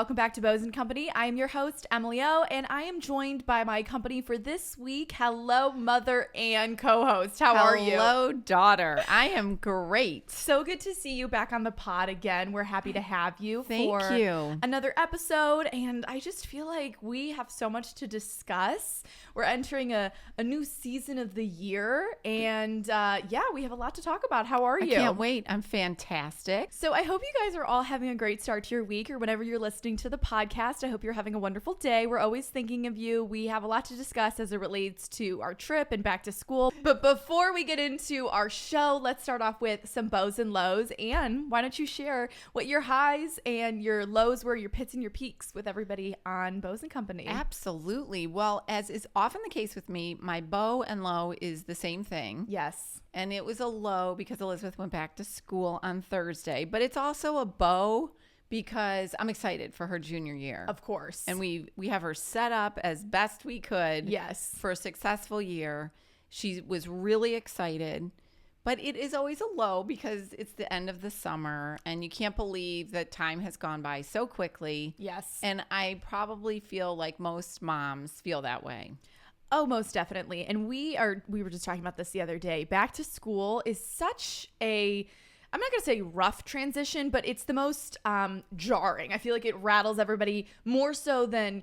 welcome back to Bows & Company. I am your host, Emily O, and I am joined by my company for this week. Hello, mother and co-host. How are you? Hello, daughter. I am great. So good to see you back on the pod again. We're happy to have you Thank for you. another episode, and I just feel like we have so much to discuss. We're entering a new season of the year, and we have a lot to talk about. How are you? I can't wait. I'm fantastic. So I hope you guys are all having a great start to your week, or whenever you're listening to the podcast. I hope you're having a wonderful day. We're always thinking of you. We have a lot to discuss as it relates to our trip and back to school. But before we get into our show, let's start off with some bows and lows. And why don't you share what your highs and your lows were, your pits and your peaks with everybody on Bows & Company? Absolutely. Well, as is often the case with me, my bow and low is the same thing. Yes. And it was a low because Elizabeth went back to school on Thursday. But it's also a bow because I'm excited for her junior year. Of course. And we have her set up as best we could. Yes. For a successful year. She was really excited. But it is always a low because it's the end of the summer and you can't believe that time has gone by so quickly. Yes. And I probably feel like most moms feel that way. Oh, most definitely. And we were just talking about this the other day. Back to school is such a, I'm not going to say rough transition, but it's the most jarring. I feel like it rattles everybody more so than,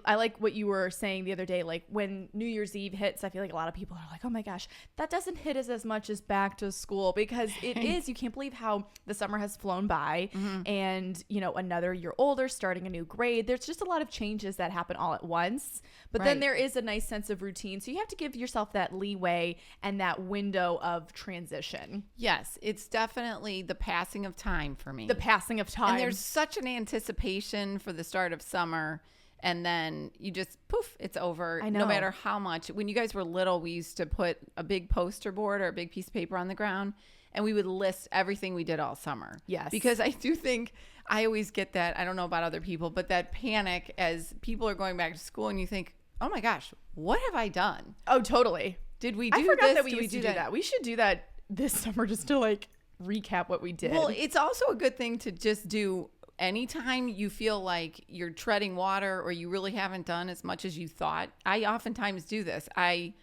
I like what you were saying the other day, like when New Year's Eve hits, I feel like a lot of people are like, oh my gosh, that doesn't hit us as much as back to school, because it is, you can't believe how the summer has flown by and, another year older, starting a new grade. There's just a lot of changes that happen all at once, but then there is a nice sense of routine. So you have to give yourself that leeway and that window of transition. Yes, it's definitely the passing of time for me. The passing of time. And there's such an anticipation for the start of summer. And then you just, poof, it's over. I know. No matter how much. When you guys were little, we used to put a big poster board or a big piece of paper on the ground, and we would list everything we did all summer. Yes. Because I do think I always get that, I don't know about other people, but that panic as people are going back to school and you think, oh my gosh, what have I done? Oh, totally. Did we do I forgot this? that we used to do that. We should do that this summer just to recap what we did. Well, it's also a good thing to just do anytime you feel like you're treading water or you really haven't done as much as you thought. I oftentimes do this. I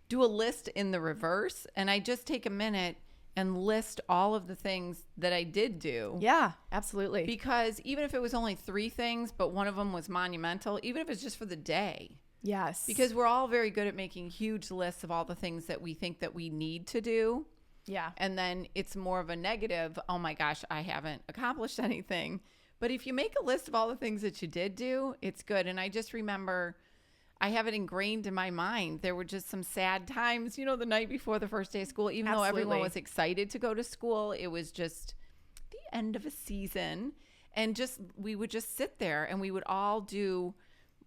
do a list in the reverse, and I just take a minute and list all of the things that I did do. Yeah, absolutely. Because even if it was only 3 things, but one of them was monumental, even if it's just for the day. Yes. Because we're all very good at making huge lists of all the things that we think that we need to do. Yeah. And then it's more of a negative, oh my gosh, I haven't accomplished anything. But if you make a list of all the things that you did do, it's good. And I just remember, I have it ingrained in my mind. There were just some sad times, the night before the first day of school, even though everyone was excited to go to school, it was just the end of a season. And we would just sit there and we would all do,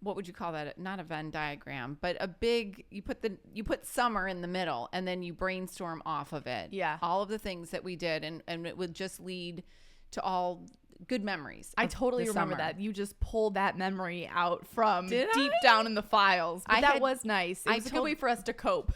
what would you call that? Not a Venn diagram, but a big, you put summer in the middle and then you brainstorm off of it. Yeah. All of the things that we did, and it would just lead to all good memories. I totally remember summer. that. You just pulled that memory out from Did deep I? down in the files. But that was nice. It was a good way for us to cope.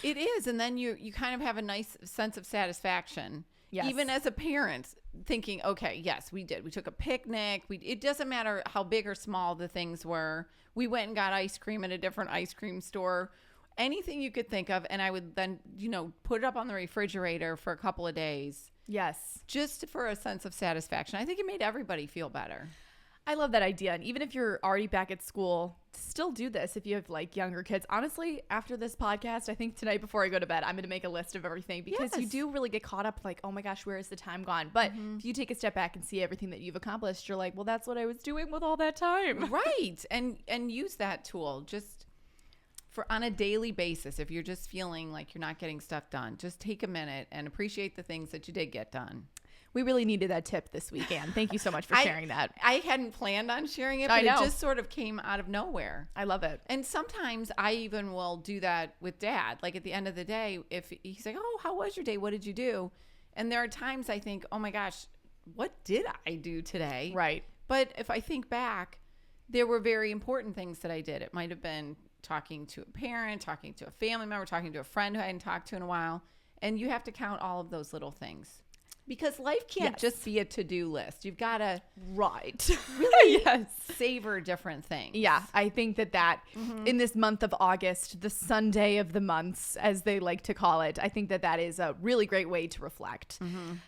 It is. And then you kind of have a nice sense of satisfaction. Yes. Even as a parent, thinking, okay, yes, we did. We took a picnic. It doesn't matter how big or small the things were. We went and got ice cream at a different ice cream store. Anything you could think of. And I would then, put it up on the refrigerator for a couple of days. Yes. Just for a sense of satisfaction. I think it made everybody feel better. I love that idea. And even if you're already back at school, still do this if you have younger kids. Honestly, after this podcast, I think tonight before I go to bed, I'm going to make a list of everything, because you do really get caught up oh my gosh, where is the time gone? But if you take a step back and see everything that you've accomplished, you're like, well, that's what I was doing with all that time. Right. And use that tool just for on a daily basis. If you're just feeling like you're not getting stuff done, just take a minute and appreciate the things that you did get done. We really needed that tip this week, Anne. Thank you so much for sharing that. I hadn't planned on sharing it, but it just sort of came out of nowhere. I love it. And sometimes I even will do that with Dad. Like at the end of the day, if he's like, oh, how was your day? What did you do? And there are times I think, oh my gosh, what did I do today? Right. But if I think back, there were very important things that I did. It might have been talking to a parent, talking to a family member, talking to a friend who I hadn't talked to in a while. And you have to count all of those little things. Because life can't just be a to-do list. You've got to Right. really Yes. savor different things. Yeah, I think that in this month of August, the Sunday of the months, as they like to call it, I think that is a really great way to reflect.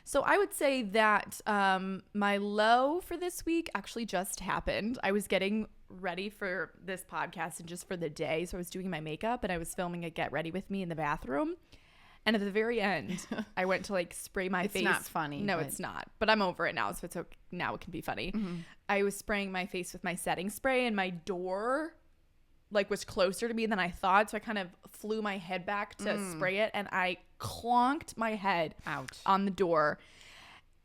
So I would say that my low for this week actually just happened. I was getting ready for this podcast and just for the day. So I was doing my makeup and I was filming a Get Ready With Me in the bathroom. And at the very end, I went to like spray my face. It's not funny. No, it's not. But I'm over it now, so it's okay. Now it can be funny. I was spraying my face with my setting spray, and my door like was closer to me than I thought. So I kind of flew my head back to spray it, and I clonked my head on the door.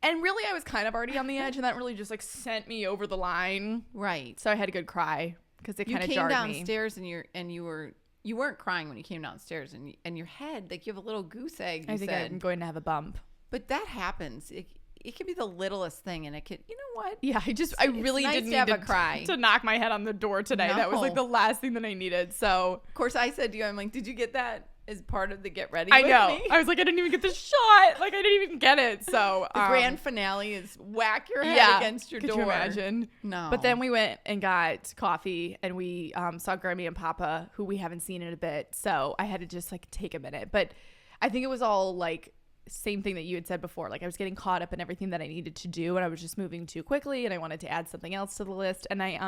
And really, I was kind of already on the edge, and that really just like sent me over the line. Right. So I had a good cry because it kind of jarred me. me. You came downstairs, you weren't crying when you came downstairs, and your head, like you have a little goose egg. I think I'm going to have a bump. But that happens. It can be the littlest thing, and it could, you know what? Yeah, I really didn't need a cry to knock my head on the door today. No. That was like the last thing that I needed. So, of course, I said to you, I'm like, did you get that as part of the Get Ready I With know. Me? I was like, I didn't even get the shot. Like, I didn't even get it. So, the grand finale is whack your head against your door. Could you imagine? No. But then we went and got coffee, and we saw Grammy and Papa, who we haven't seen in a bit. So I had to just like take a minute. But I think it was all like same thing that you had said before. Like I was getting caught up in everything that I needed to do, and I was just moving too quickly, and I wanted to add something else to the list, and I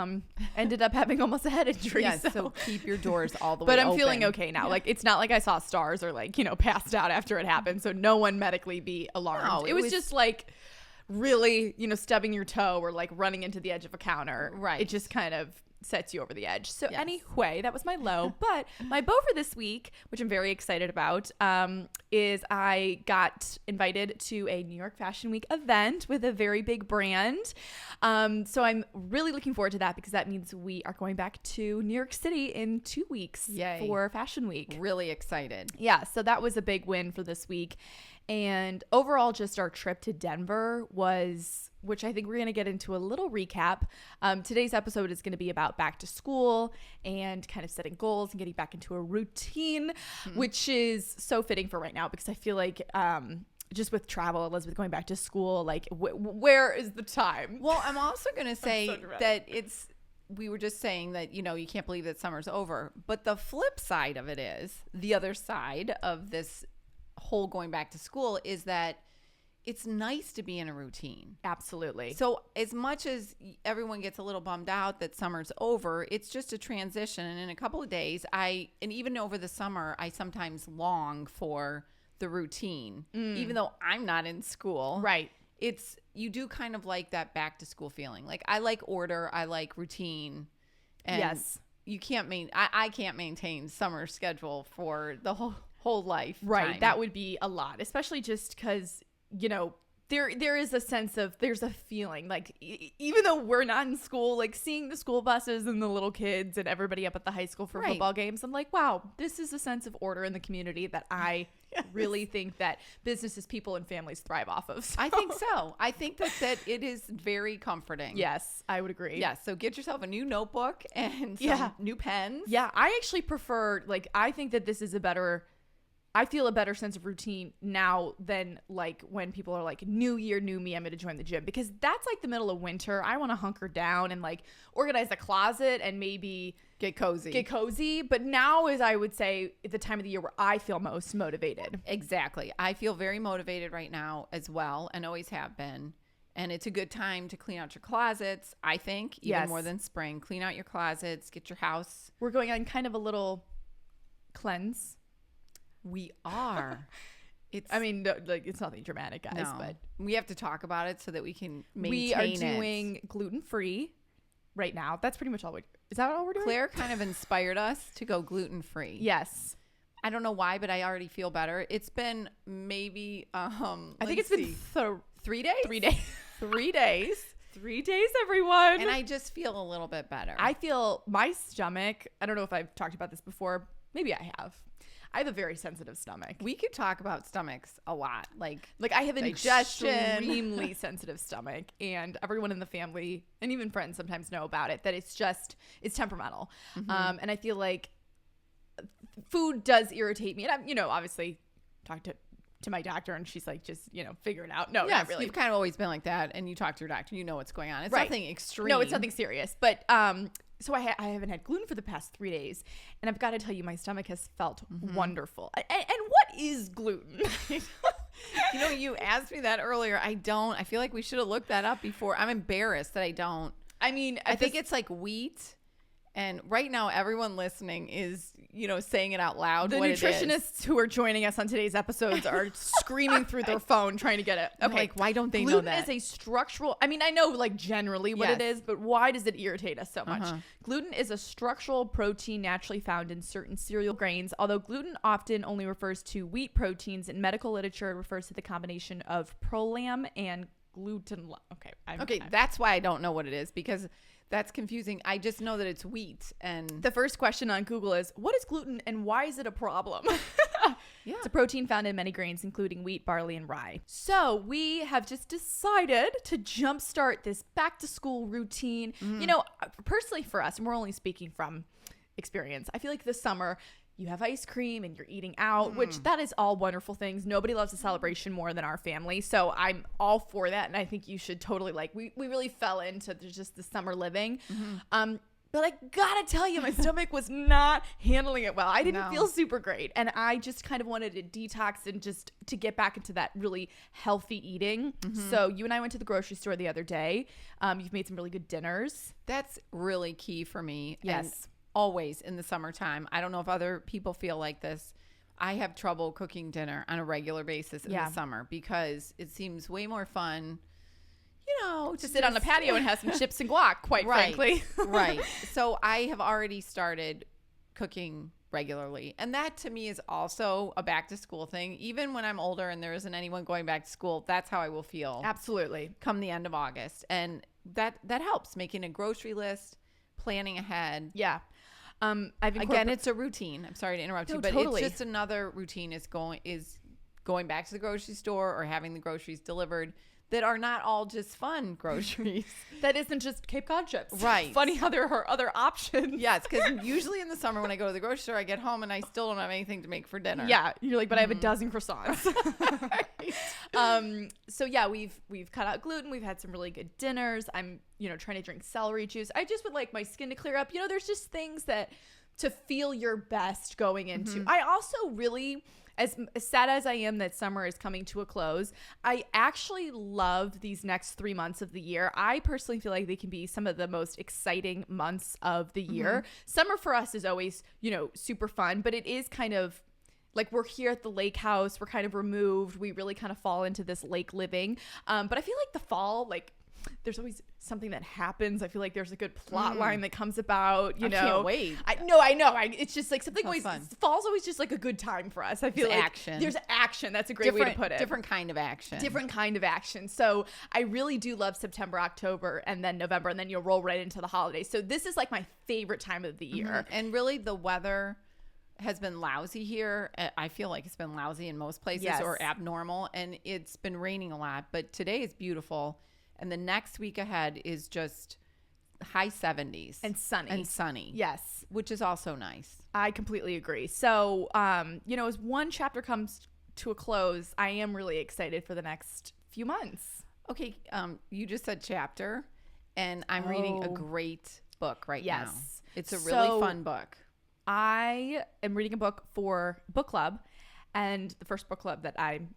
ended up having almost a head injury. Yeah, so keep your doors all the way open. But I'm feeling okay now. Yeah. Like it's not like I saw stars or like, passed out after it happened. So no one medically be alarmed. No, it was just like really, stubbing your toe or like running into the edge of a counter. Right. It just kind of sets you over the edge. So yes. Anyway, that was my low. But my bow for this week, which I'm very excited about, is I got invited to a New York Fashion Week event with a very big brand. So I'm really looking forward to that because that means we are going back to New York City in 2 weeks for Fashion Week. Really excited. Yeah, so that was a big win for this week. And overall, just our trip to Denver was, which I think we're going to get into a little recap. Today's episode is going to be about back to school and kind of setting goals and getting back into a routine, which is so fitting for right now because I feel like just with travel, Elizabeth going back to school, like where is the time? Well, I'm also going to say that we were just saying that, you can't believe that summer's over. But the flip side of it is, the other side of this whole going back to school is that it's nice to be in a routine. Absolutely. So as much as everyone gets a little bummed out that summer's over, it's just a transition. And in a couple of days, and even over the summer, I sometimes long for the routine, even though I'm not in school. Right. You do kind of like that back to school feeling. Like I like order, I like routine. And yes. You can't I can't maintain summer schedule for the whole life. Right. Time. That would be a lot, especially just because, there is a sense of, there's a feeling like even though we're not in school, like seeing the school buses and the little kids and everybody up at the high school for football games, I'm like, wow, this is a sense of order in the community that I really think that businesses, people, and families thrive off of. So. I think so. I think that it is very comforting. Yes, I would agree. Yeah. So get yourself a new notebook and some new pens. Yeah. I actually prefer, I think that this is I feel a better sense of routine now than like when people are like, new year, new me, I'm going to join the gym, because that's like the middle of winter. I want to hunker down and like organize the closet and maybe get cozy. But now is, I would say, the time of the year where I feel most motivated. Exactly. I feel very motivated right now as well, and always have been. And it's a good time to clean out your closets, I think, even more than spring. Clean out your closets, get your house. We're going on kind of a little cleanse. We are. It's nothing dramatic, guys, no. but we have to talk about it so that we can maintain it. We are doing gluten-free right now. That's pretty much all is that all we're doing? Claire kind of inspired us to go gluten-free. Yes. I don't know why, but I already feel better. It's been maybe I think it's been 3 days. 3 days. 3 days. 3 days, everyone. And I just feel a little bit better. I feel my stomach, I don't know if I've talked about this before. Maybe I have. I have a very sensitive stomach. We could talk about stomachs a lot. Like I have an digestion. extremely sensitive stomach, and everyone in the family and even friends sometimes know about it, that it's temperamental. And I feel like food does irritate me. And I'm, obviously talked to to my doctor and she's like, just, figure it out. No, Yes, not really. You've kind of always been like that, and you talk to your doctor, you know what's going on. It's Right. nothing extreme. No, it's nothing serious. But so I haven't had gluten for the past 3 days, and I've got to tell you, my stomach has felt wonderful. And what is gluten? You asked me that earlier. I feel like we should have looked that up before. I'm embarrassed that I don't. I mean, I think it's like wheat. And right now, everyone listening is, saying it out loud. The nutritionists who are joining us on today's episodes are screaming through their phone trying to get it. Okay, like, why don't they know gluten that? is a structural. I mean, I know like generally what it is, but why does it irritate us so much? Gluten is a structural protein naturally found in certain cereal grains. Although gluten often only refers to wheat proteins, in medical literature it refers to the combination of prolam and gluten. Okay, that's why I don't know what it is, because that's confusing. I just know that it's wheat. And the first question on Google is, what is gluten and why is it a problem? Yeah. It's a protein found in many grains, including wheat, barley, and rye. So we have just decided to jumpstart this back to school routine. Personally for us, and we're only speaking from experience, I feel like this summer you have ice cream and you're eating out, which that is all wonderful things. Nobody loves a celebration more than our family. So I'm all for that. And I think you should totally we really fell into just the summer living. But I gotta tell you, my stomach was not handling it well. I didn't feel super great. And I just kind of wanted to detox and just to get back into that really healthy eating. So you and I went to the grocery store the other day. You've made some really good dinners. That's really key for me. Yes. And always in the summertime. I don't know if other people feel like this. I have trouble cooking dinner on a regular basis in the summer because it seems way more fun, to sit on the patio and have some chips and guac, quite frankly. Right. So I have already started cooking regularly. And that to me is also a back to school thing. Even when I'm older and there isn't anyone going back to school, that's how I will feel. Absolutely. Come the end of August. And that helps, making a grocery list, planning ahead. Yeah. Again, it's a routine. I'm sorry to interrupt you, but totally. It's just another routine is going back to the grocery store or having the groceries delivered that are not all just fun groceries. That isn't just Cape Cod chips. Right. Funny how there are other options. Yes, because usually in the summer when I go to the grocery store, I get home and I still don't have anything to make for dinner. Yeah, you're like, but I have a dozen croissants. So yeah, we've cut out gluten. We've had some really good dinners. I'm trying to drink celery juice. I just would like my skin to clear up. There's just things that to feel your best going into. I also really, as sad as I am that summer is coming to a close, I actually love these next 3 months of the year. I personally feel like they can be some of the most exciting months of the year. Summer for us is always, super fun, but it is kind of like we're here at the lake house. We're kind of removed. We really kind of fall into this lake living. But I feel like the fall, there's always something that happens. I feel like there's a good plot line that comes about, I can't wait. I know. It's just like something always, fun. fall's always just like a good time for us. I feel like action. There's action. That's a great way to put it. Different kind of action. Different kind of action. So I really do love September, October, and then November, and then you'll roll right into the holidays. So this is like my favorite time of the year. And really the weather has been lousy here. I feel like it's been lousy in most places or abnormal, and it's been raining a lot, but today is beautiful. And the next week ahead is just high 70s. And sunny. Yes. Which is also nice. I completely agree. So, as one chapter comes to a close, I am really excited for the next few months. Okay. You just said chapter, and I'm reading a great book right now. It's a really fun book. I am reading a book for book club, and the first book club that I'm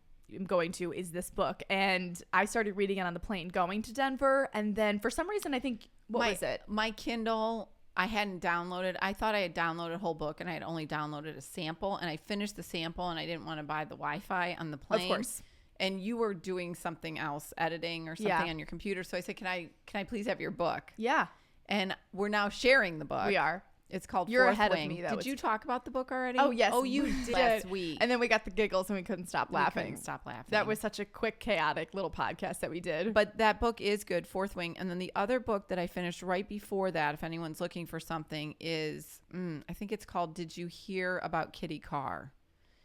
going to is this book, and I started reading it on the plane going to Denver, and then for some reason I think was it my Kindle I hadn't downloaded. I thought I had downloaded a whole book, and I had only downloaded a sample, and I finished the sample, and I didn't want to buy the Wi-Fi on the plane. Of course. And you were doing something else, editing or something on your computer, so I said, can I please have your book? Yeah. And we're now sharing the book. We are. It's called You're Fourth ahead Wing. of me, though. Did you talk about the book already? Oh, yes. Oh, you did. Last week. And then we got the giggles and we couldn't stop laughing. That That was such a quick, chaotic little podcast that we did. But that book is good, Fourth Wing. And then the other book that I finished right before that, if anyone's looking for something, is I think it's called Did You Hear About Kitty Carr?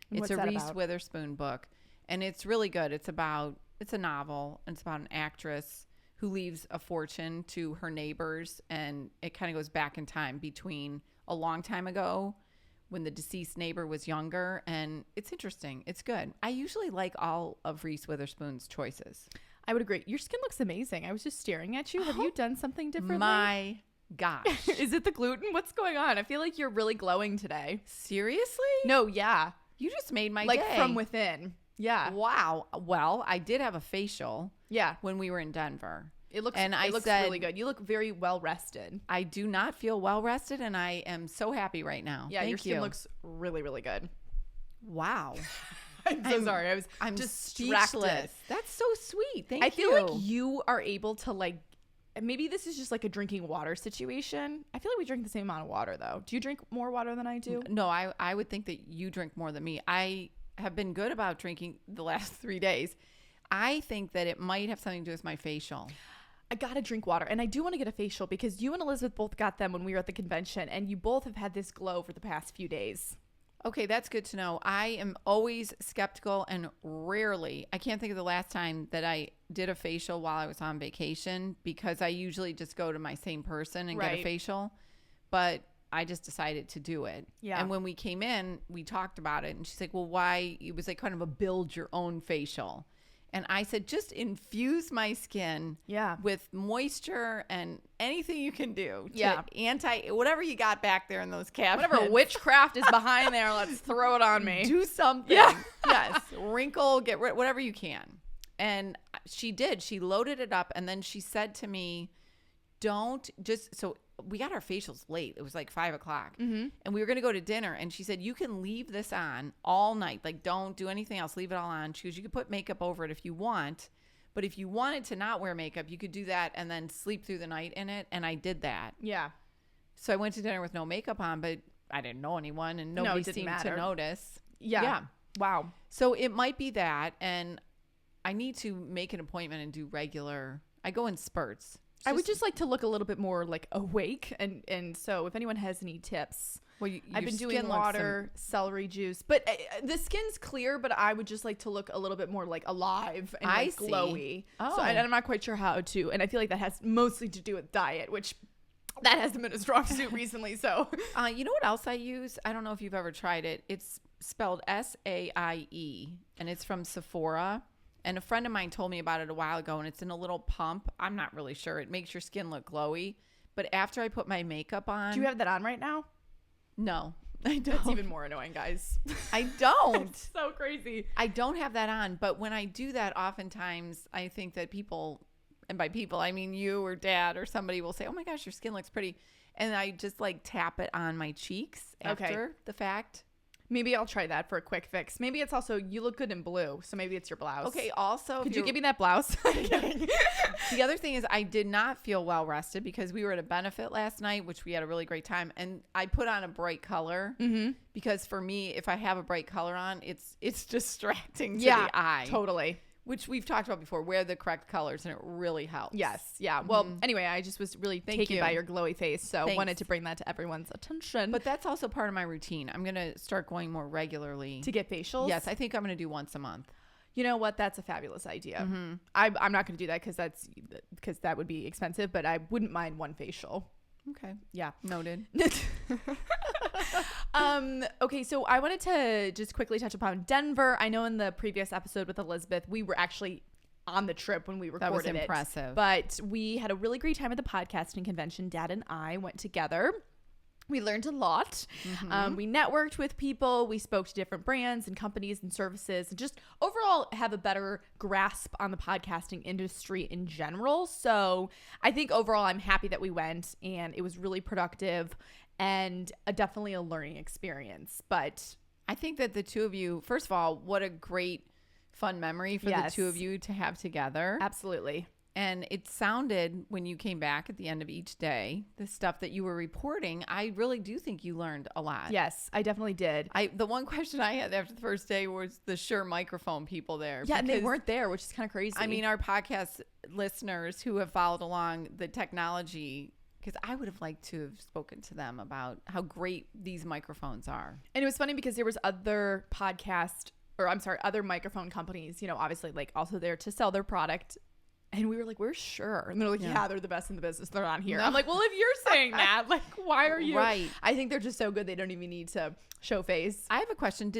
It's a Reese Witherspoon book. And it's really good. It's a novel, and it's about an actress who leaves a fortune to her neighbors, and it kind of goes back in time between a long time ago when the deceased neighbor was younger, and it's interesting. It's good. I usually like all of Reese Witherspoon's choices. I would agree. Your skin looks amazing. I was just staring at you. Have you done something differently? My gosh. Is it the gluten? What's going on? I feel like you're really glowing today. Seriously? No, yeah. You just made my like day. from within. Yeah. Wow. Well, I did have a facial. Yeah. When we were in Denver. It looks said, really good. You look very well rested. I do not feel well rested, and I am so happy right now. Yeah, Thank your skin you. looks really, really good. Wow. I'm so sorry. I'm distracted. Speechless. That's so sweet. Thank you. I feel like you are able to like, maybe this is just like a drinking water situation. I feel like we drink the same amount of water though. Do you drink more water than I do? No, I would think that you drink more than me. I have been good about drinking the last 3 days. I think that it might have something to do with my facial. I gotta drink water, and I do want to get a facial because you and Elizabeth both got them when we were at the convention, and you both have had this glow for the past few days. Okay, that's good to know. I am always skeptical, and rarely, I can't think of the last time that I did a facial while I was on vacation, because I usually just go to my same person and get a facial, but I just decided to do it. Yeah. And when we came in, we talked about it, and she's like, well, why? It was like kind of a build your own facial. And I said, just infuse my skin with moisture and anything you can do. Whatever you got back there in those cabinets. Whatever witchcraft is behind there, let's throw it on me. Do something. Yeah. Yes. Wrinkle, get rid, whatever you can. And she did. She loaded it up. And then she said to me, so we got our facials late. It was like 5 o'clock. Mm-hmm. And we were going to go to dinner. And she said, you can leave this on all night. Like, don't do anything else. Leave it all on. She goes, you could put makeup over it if you want. But if you wanted to not wear makeup, you could do that and then sleep through the night in it. And I did that. Yeah. So I went to dinner with no makeup on, but I didn't know anyone and nobody seemed to notice. Yeah. Wow. So it might be that. And I need to make an appointment and do I go in spurts. I would just like to look a little bit more like awake. And so if anyone has any tips, I've been doing water, celery juice, but the skin's clear, but I would just like to look a little bit more like alive and like glowy. Oh. So I'm not quite sure how to, and I feel like that has mostly to do with diet, which that hasn't been a strong suit recently. So, you know what else I use? I don't know if you've ever tried it. It's spelled SAIE, and it's from Sephora. And a friend of mine told me about it a while ago, and it's in a little pump. I'm not really sure. It makes your skin look glowy. But after I put my makeup on... Do you have that on right now? No, I don't. That's even more annoying, guys. I don't. It's so crazy. I don't have that on. But when I do that, oftentimes I think that people, and by people, I mean you or Dad or somebody will say, oh my gosh, your skin looks pretty. And I just like tap it on my cheeks after the fact. Maybe I'll try that for a quick fix. Maybe it's also, you look good in blue, so maybe it's your blouse. Okay, also... Could you give me that blouse? The other thing is I did not feel well rested because we were at a benefit last night, which we had a really great time, and I put on a bright color because for me, if I have a bright color on, it's distracting to the eye. Totally. Which we've talked about before, wear the correct colors, and it really helps. Yes. Yeah. Well, anyway, I just was really taken by your glowy face, so wanted to bring that to everyone's attention. But that's also part of my routine. I'm going to start going more regularly. To get facials? Yes, I think I'm going to do once a month. You know what? That's a fabulous idea. Mm-hmm. I'm not going to do that because that would be expensive, but I wouldn't mind one facial. Okay. Yeah. Noted. Okay, so I wanted to just quickly touch upon Denver. I know in the previous episode with Elizabeth, we were actually on the trip when we recorded it. That was impressive. But we had a really great time at the podcasting convention. Dad and I went together. We learned a lot. Mm-hmm. We networked with people. We spoke to different brands and companies and services, and just overall have a better grasp on the podcasting industry in general. So I think overall I'm happy that we went, and it was really productive and definitely a learning experience. But I think that the two of you, first of all, what a great fun memory for the two of you to have together. Absolutely. And it sounded, when you came back at the end of each day, the stuff that you were reporting, I really do think you learned a lot. Yes, I definitely did. The one question I had after the first day was the Shure microphone people there. Yeah, and they weren't there, which is kind of crazy. I mean, our podcast listeners who have followed along the technology, because I would have liked to have spoken to them about how great these microphones are. And it was funny because there was other other microphone companies, obviously like also there to sell their product. And we were like, we're sure. And they're like, yeah, they're the best in the business. They're not here. No. I'm like, well, if you're saying that, like, why are you? Right. I think they're just so good. They don't even need to show face. I have a question.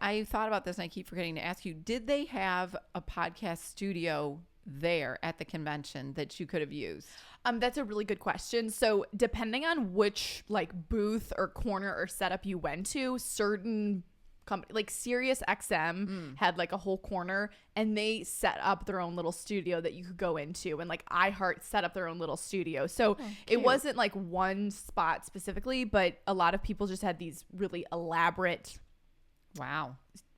I thought about this and I keep forgetting to ask you, did they have a podcast studio there at the convention that you could have used? That's a really good question. So depending on which like booth or corner or setup you went to, certain company like Sirius XM had like a whole corner, and they set up their own little studio that you could go into, and like iHeart set up their own little studio. So it wasn't like one spot specifically, but a lot of people just had these really elaborate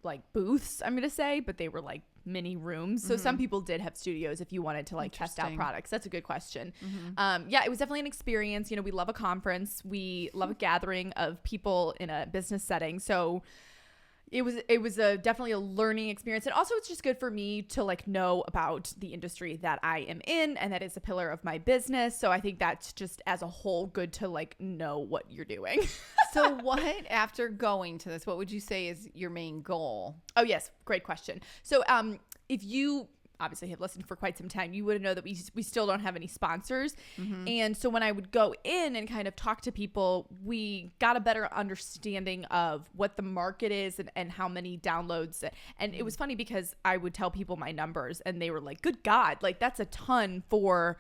like booths, I'm gonna say, but they were like mini rooms. So some people did have studios if you wanted to like test out products. That's a good question. Yeah, it was definitely an experience. You know, we love a conference, we love a gathering of people in a business setting. So it was definitely a learning experience. And also it's just good for me to like know about the industry that I am in, and that is a pillar of my business. So I think that's just as a whole good to like know what you're doing. So what, after going to this, what would you say is your main goal? Oh yes, great question. So if you obviously have listened for quite some time, you would know that we still don't have any sponsors. And so when I would go in and kind of talk to people, we got a better understanding of what the market is and how many downloads. And it was funny because I would tell people my numbers and they were like, good God, like that's a ton for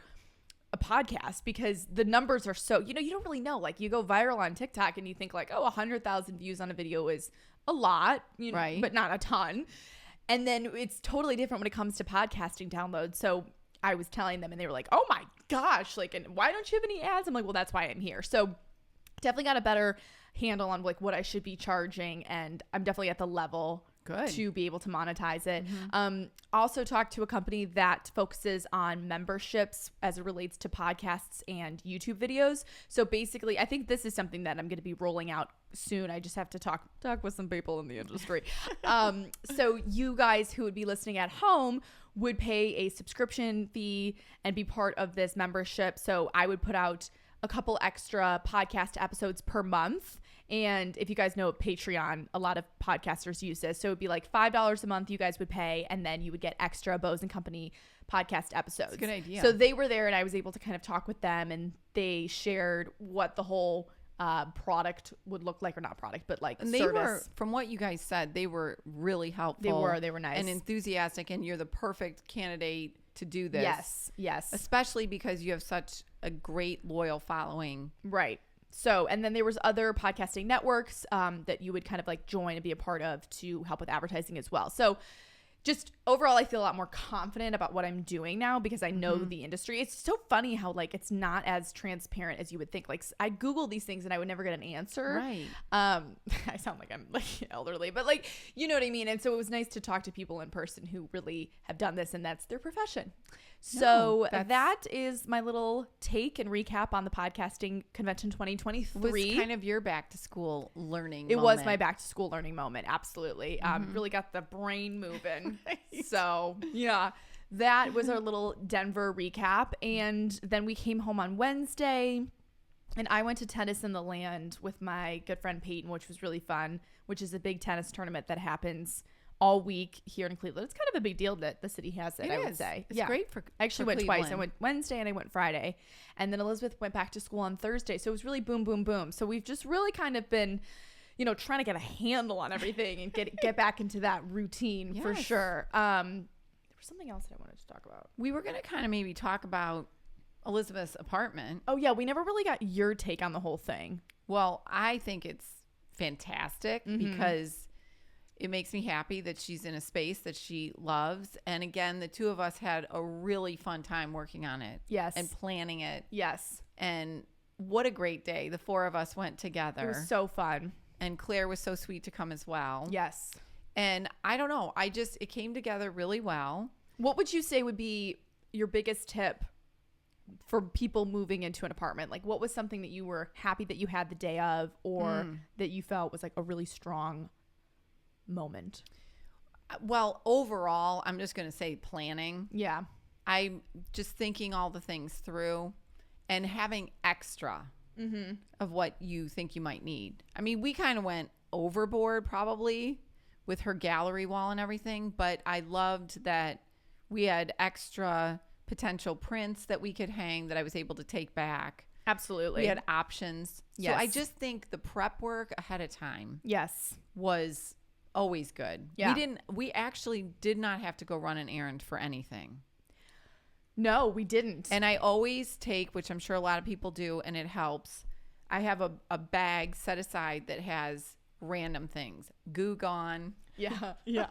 a podcast, because the numbers are so, you know, you don't really know. Like you go viral on TikTok and you think like, oh, 100,000 views on a video is a lot, you know, right, but not a ton. And then it's totally different when it comes to podcasting downloads. So I was telling them and they were like, oh my gosh, like, and why don't you have any ads? I'm like, well, that's why I'm here. So definitely got a better handle on like what I should be charging. And I'm definitely at the level to be able to monetize it. Also talked to a company that focuses on memberships as it relates to podcasts and YouTube videos. So basically, I think this is something that I'm going to be rolling out soon. I just have to talk with some people in the industry. So you guys who would be listening at home would pay a subscription fee and be part of this membership. So I would put out a couple extra podcast episodes per month. And if you guys know Patreon, a lot of podcasters use this. So it'd be like $5 a month you guys would pay, and then you would get extra Bose and Company podcast episodes. That's a good idea. So they were there and I was able to kind of talk with them, and they shared what the whole product would look like, or not product, but like and they service. Were, from what you guys said, they were really helpful. They were nice and enthusiastic, and you're the perfect candidate to do this. Yes. Especially because you have such a great loyal following. Right. So, and then there was other podcasting networks that you would kind of like join and be a part of to help with advertising as well. So just overall, I feel a lot more confident about what I'm doing now because I know the industry. It's so funny how like it's not as transparent as you would think. Like I Google these things and I would never get an answer. Right. I sound like I'm like elderly, but like, you know what I mean? And so it was nice to talk to people in person who really have done this and that's their profession. So that is my little take and recap on the podcasting convention 2023. It was kind of your back to school learning It moment. was my back to school learning moment. Absolutely. Really got the brain moving. So yeah, that was our little Denver recap. And then we came home on Wednesday and I went to Tennis in the Land with my good friend Peyton, which was really fun, which is a big tennis tournament that happens all week here in Cleveland. It's kind of a big deal that the city has it, I would say. It's great for I actually went Cleveland. twice. I went Wednesday and I went Friday. And then Elizabeth went back to school on Thursday. So it was really boom, boom, boom. So we've just really kind of been, you know, trying to get a handle on everything and get back into that routine for sure. There was something else that I wanted to talk about. We were going to kind of maybe talk about Elizabeth's apartment. Oh, yeah. We never really got your take on the whole thing. Well, I think it's fantastic because it makes me happy that she's in a space that she loves. And again, the two of us had a really fun time working on it. Yes. And planning it. Yes. And what a great day. The four of us went together. It was so fun. And Claire was so sweet to come as well. Yes. And I don't know. It came together really well. What would you say would be your biggest tip for people moving into an apartment? Like what was something that you were happy that you had the day of, or that you felt was like a really strong moment? Well, overall, I'm just going to say planning. Yeah. I'm just thinking all the things through and having extra of what you think you might need. I mean, we kind of went overboard probably with her gallery wall and everything, but I loved that we had extra potential prints that we could hang that I was able to take back. Absolutely. We had options. Yes. So I just think the prep work ahead of time Yes. was always good. Yeah. We actually did not have to go run an errand for anything. No, we didn't. And I always take, which I'm sure a lot of people do, and it helps. I have a bag set aside that has random things. Goo Gone. Yeah. Yeah.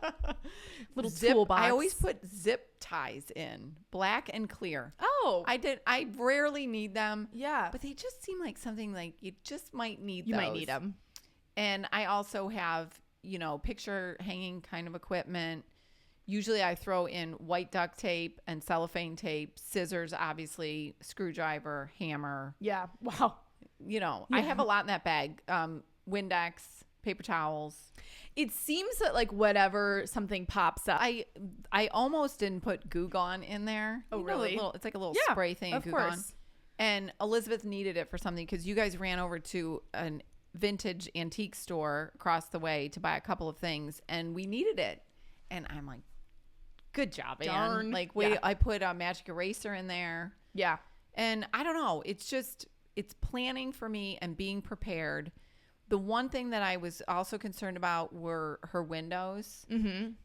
Little Zip. toolbox. I always put zip ties in, black and clear. Oh. I rarely need them. Yeah. But they just seem like something like you just might need You those. might need them. And I also have, picture hanging kind of equipment. Usually I throw in white duct tape and cellophane tape, scissors, obviously, screwdriver, hammer. Yeah. Wow. I have a lot in that bag. Windex, paper towels. It seems that like whenever something pops up. I almost didn't put Goo Gone in there. Oh, You know, really? it's like a little Yeah, spray thing. of Goo Gone. course. And Elizabeth needed it for something because you guys ran over to an vintage antique store across the way to buy a couple of things, and we needed it. And I'm like, good job, Ann. Darn. Like, Yeah. I put a magic eraser in there. Yeah. And I don't know. It's planning for me and being prepared. The one thing that I was also concerned about were her windows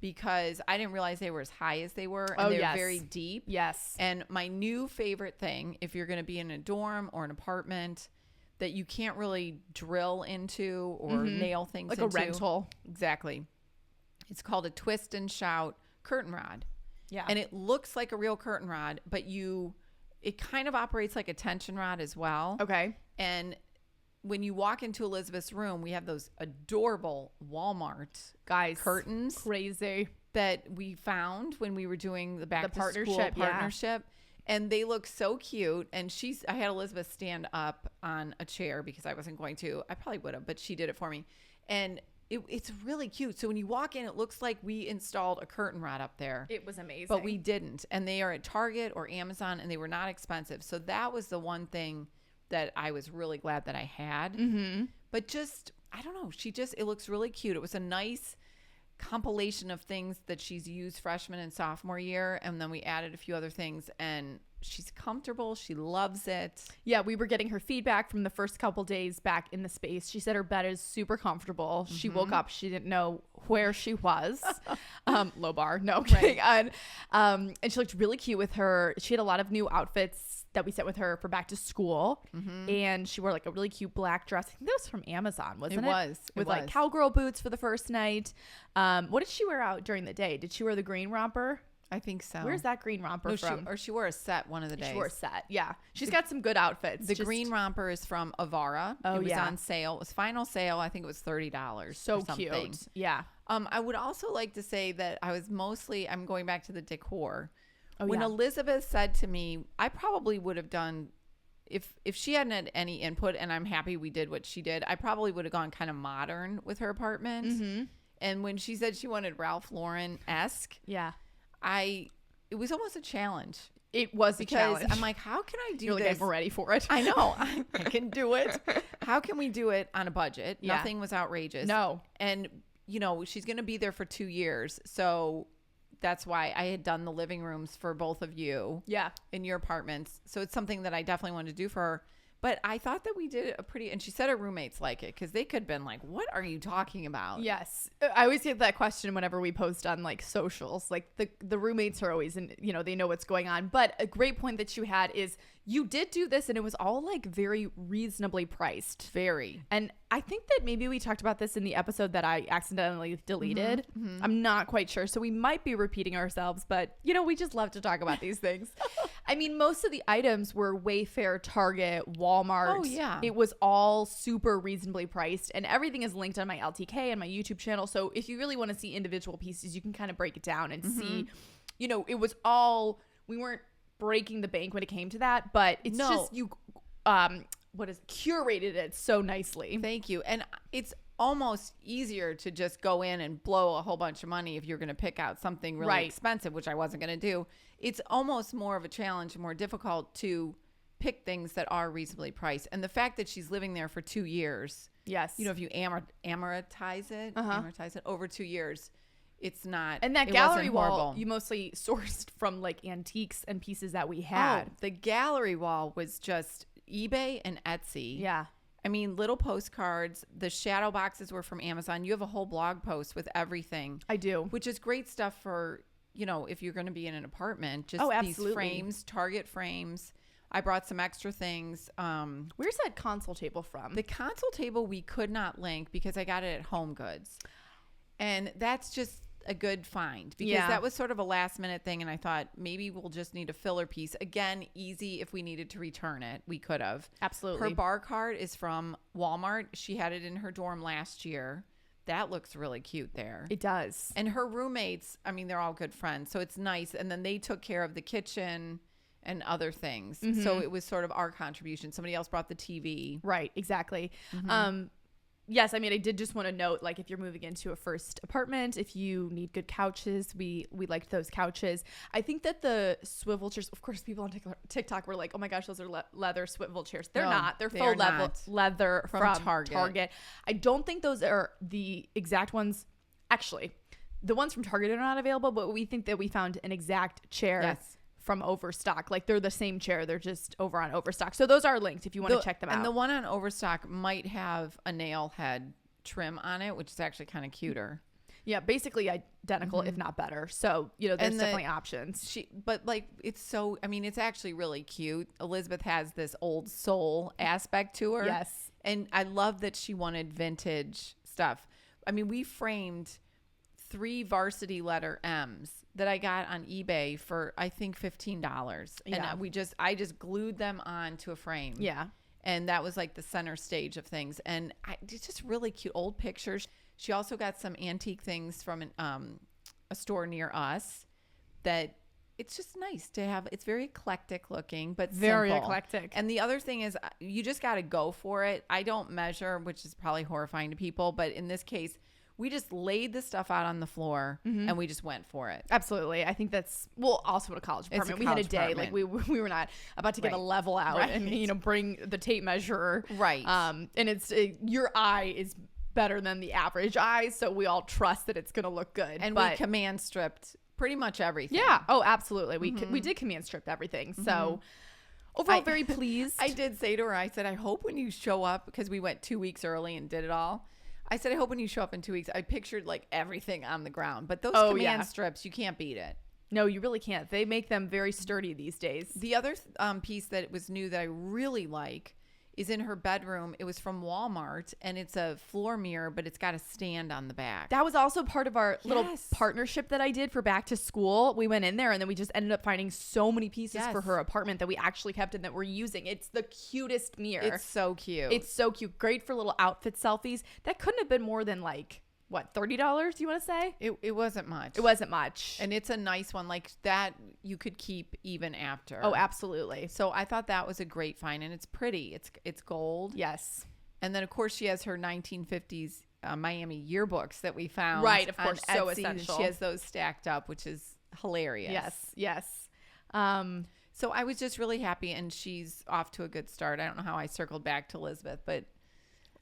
because I didn't realize they were as high as they were, and they were very deep. Yes. And my new favorite thing, if you're going to be in a dorm or an apartment that you can't really drill into or nail things Like into. a rental. Exactly. It's called a twist and shout curtain rod. Yeah. And it looks like a real curtain rod, but it kind of operates like a tension rod as well. Okay. And when you walk into Elizabeth's room, we have those adorable Walmart Guys. curtains Crazy. that we found when we were doing the back to partnership, school yeah. partnership. And they look so cute. And I had Elizabeth stand up on a chair because I wasn't going to. I probably would have, but she did it for me. And it's really cute. So when you walk in, it looks like we installed a curtain rod up there. It was amazing. But we didn't. And they are at Target or Amazon, and they were not expensive. So that was the one thing that I was really glad that I had. But just, I don't know. It looks really cute. It was a nice compilation of things that she's used freshman and sophomore year. And then we added a few other things, and she's comfortable. She loves it. Yeah, we were getting her feedback from the first couple days back in the space. She said her bed is super comfortable. She woke up, she didn't know where she was. Low bar, no kidding. And she looked really cute with her. She had a lot of new outfits that we sent with her for back to school, and she wore like a really cute black dress. I think that was from Amazon, wasn't it? It was. With like cowgirl boots for the first night. What did she wear out during the day? Did she wear the green romper? I think so. Where's that green romper from? She wore a set one of the days. She wore a set. Yeah, she's got some good outfits. The green romper is from Avara. Oh, it was yeah. on sale. It was final sale. I think it was $30. So or something. cute. Yeah. I would also like to say that I'm going back to the decor. Oh, when yeah. Elizabeth said to me, I probably would have done, if she hadn't had any input, and I'm happy we did what she did, I probably would have gone kind of modern with her apartment. And when she said she wanted Ralph Lauren-esque, Yeah. it was almost a challenge. It was Because a challenge. I'm like, how can I do You're this? like, I'm ready for it. I know. I can do it. How can we do it on a budget? Yeah. Nothing was outrageous. No. And, she's going to be there for 2 years. So that's why I had done the living rooms for both of you Yeah. in your apartments. So it's something that I definitely wanted to do for her. But I thought that we did and she said her roommates like it because they could have been like, what are you talking about? Yes. I always get that question whenever we post on like socials. Like the roommates are always they know what's going on. But a great point that you had is you did do this and it was all like very reasonably priced. Very. And I think that maybe we talked about this in the episode that I accidentally deleted. I'm not quite sure. So we might be repeating ourselves, but we just love to talk about these things. I mean, most of the items were Wayfair, Target, Walmart. Oh, yeah. It was all super reasonably priced, and everything is linked on my LTK and my YouTube channel. So if you really want to see individual pieces, you can kind of break it down and see, it was all, we weren't breaking the bank when it came to that, but it's just you curated it so nicely. Thank you. And it's almost easier to just go in and blow a whole bunch of money if you're going to pick out something really expensive, which I wasn't going to do. It's almost more of a challenge and more difficult to pick things that are reasonably priced. And the fact that she's living there for 2 years, Yes. if you amortize it over 2 years, it's not. And that it gallery wasn't wall, horrible. you mostly sourced from like antiques and pieces that we had. Oh, the gallery wall was just eBay and Etsy. Yeah. I mean, little postcards. The shadow boxes were from Amazon. You have a whole blog post with everything. I do. Which is great stuff for, if you're going to be in an apartment. Just these absolutely. frames, Target frames. I brought some extra things. Where's that console table from? The console table we could not link because I got it at Home Goods. And that's just a good find because that was sort of a last minute thing. And I thought maybe we'll just need a filler piece. Again, easy if we needed to return it. We could have. Absolutely. Her bar card is from Walmart. She had it in her dorm last year. That looks really cute there. It does. And her roommates, I mean, they're all good friends. So it's nice. And then they took care of the kitchen and other things. So it was sort of our contribution. Somebody else brought the TV. Right, exactly. Yes, I mean, I did just want to note, like, if you're moving into a first apartment, if you need good couches, we liked those couches. I think that the swivel chairs, of course, people on TikTok were like, oh my gosh, those are leather swivel chairs. They're No, not. They're they faux are not. leather from Target. I don't think those are the exact ones. Actually, the ones from Target are not available, but we think that we found an exact chair. Yes. From Overstock. Like, they're the same chair, they're just over on Overstock. So those are linked if you want to check them out. And the one on Overstock might have a nail head trim on it, which is actually kind of cuter. Yeah, basically identical, if not better. So, there's definitely options. But like, it's actually really cute. Elizabeth has this old soul aspect to her. Yes. And I love that she wanted vintage stuff. I mean, we framed 3 varsity letter M's that I got on eBay for, I think, $15. Yeah. And I just glued them onto a frame. Yeah. And that was like the center stage of things. And it's just really cute old pictures. She also got some antique things from a store near us that it's just nice to have. It's very eclectic looking, but very simple. eclectic. And the other thing is you just got to go for it. I don't measure, which is probably horrifying to people. But in this case, we just laid the stuff out on the floor and we just went for it. Absolutely. I think that's, also in a college apartment. We had a day, like we were not about to get a level out and, bring the tape measure. Right. And it's, your eye is better than the average eye. So we all trust that it's going to look good. And we command stripped pretty much everything. Yeah. Oh, absolutely. We did command strip everything. So overall, very pleased. I did say to her, I said, I hope when you show up, because we went 2 weeks early and did it all. I said, I hope when you show up in 2 weeks, I pictured like everything on the ground. But those command strips, you can't beat it. No, you really can't. They make them very sturdy these days. The other piece that was new that I really like is in her bedroom. It was from Walmart, and it's a floor mirror, but it's got a stand on the back. That was also part of our little partnership that I did for back to school. We went in there, and then we just ended up finding so many pieces for her apartment that we actually kept and that we're using. It's the cutest mirror. It's so cute. It's so cute. Great for little outfit selfies. That couldn't have been more than like, what, $30, you want to say? It wasn't much. It wasn't much. And it's a nice one like that you could keep even after. Oh, absolutely. So I thought that was a great find, and it's pretty. It's gold. Yes. And then, of course, she has her 1950s Miami yearbooks that we found. Right, of course, so Etsy, essential. She has those stacked up, which is hilarious. Yes. So I was just really happy, and she's off to a good start. I don't know how I circled back to Elizabeth, but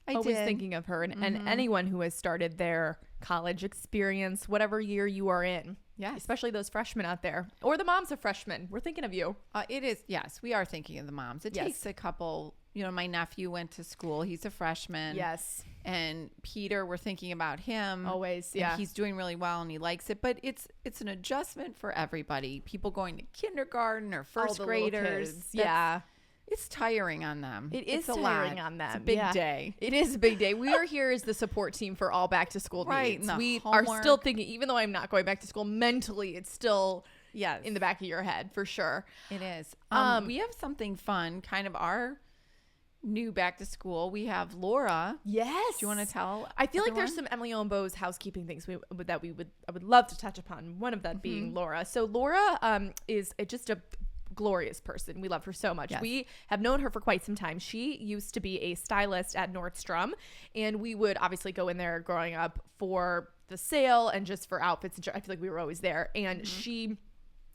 I always did. thinking of her and anyone who has started their college experience, whatever year you are in. Yes. Especially those freshmen out there or the moms of freshmen. We're thinking of you. It is. Yes, we are thinking of the moms. It takes a couple. My nephew went to school. He's a freshman. Yes. And Peter, we're thinking about him. Always. And Yeah. he's doing really well and he likes it. But it's an adjustment for everybody. People going to kindergarten or first graders. Yeah. It's tiring on them. It's tiring on them. It's a big day. It is a big day. We are here as the support team for all back to school Right, needs. and the We homework. are still thinking, even though I'm not going back to school, mentally it's still Yes. in the back of your head for sure. It is. We have something fun, kind of our new back to school. We have Laura. Yes. Do you want to tell? I feel like there's everyone? some Emily Ombo's housekeeping things I would love to touch upon. One of that being Laura. So Laura is just a glorious person. We love her so much. Yes. We have known her for quite some time. She used to be a stylist at Nordstrom, and we would obviously go in there growing up for the sale and just for outfits. And I feel like we were always there. And she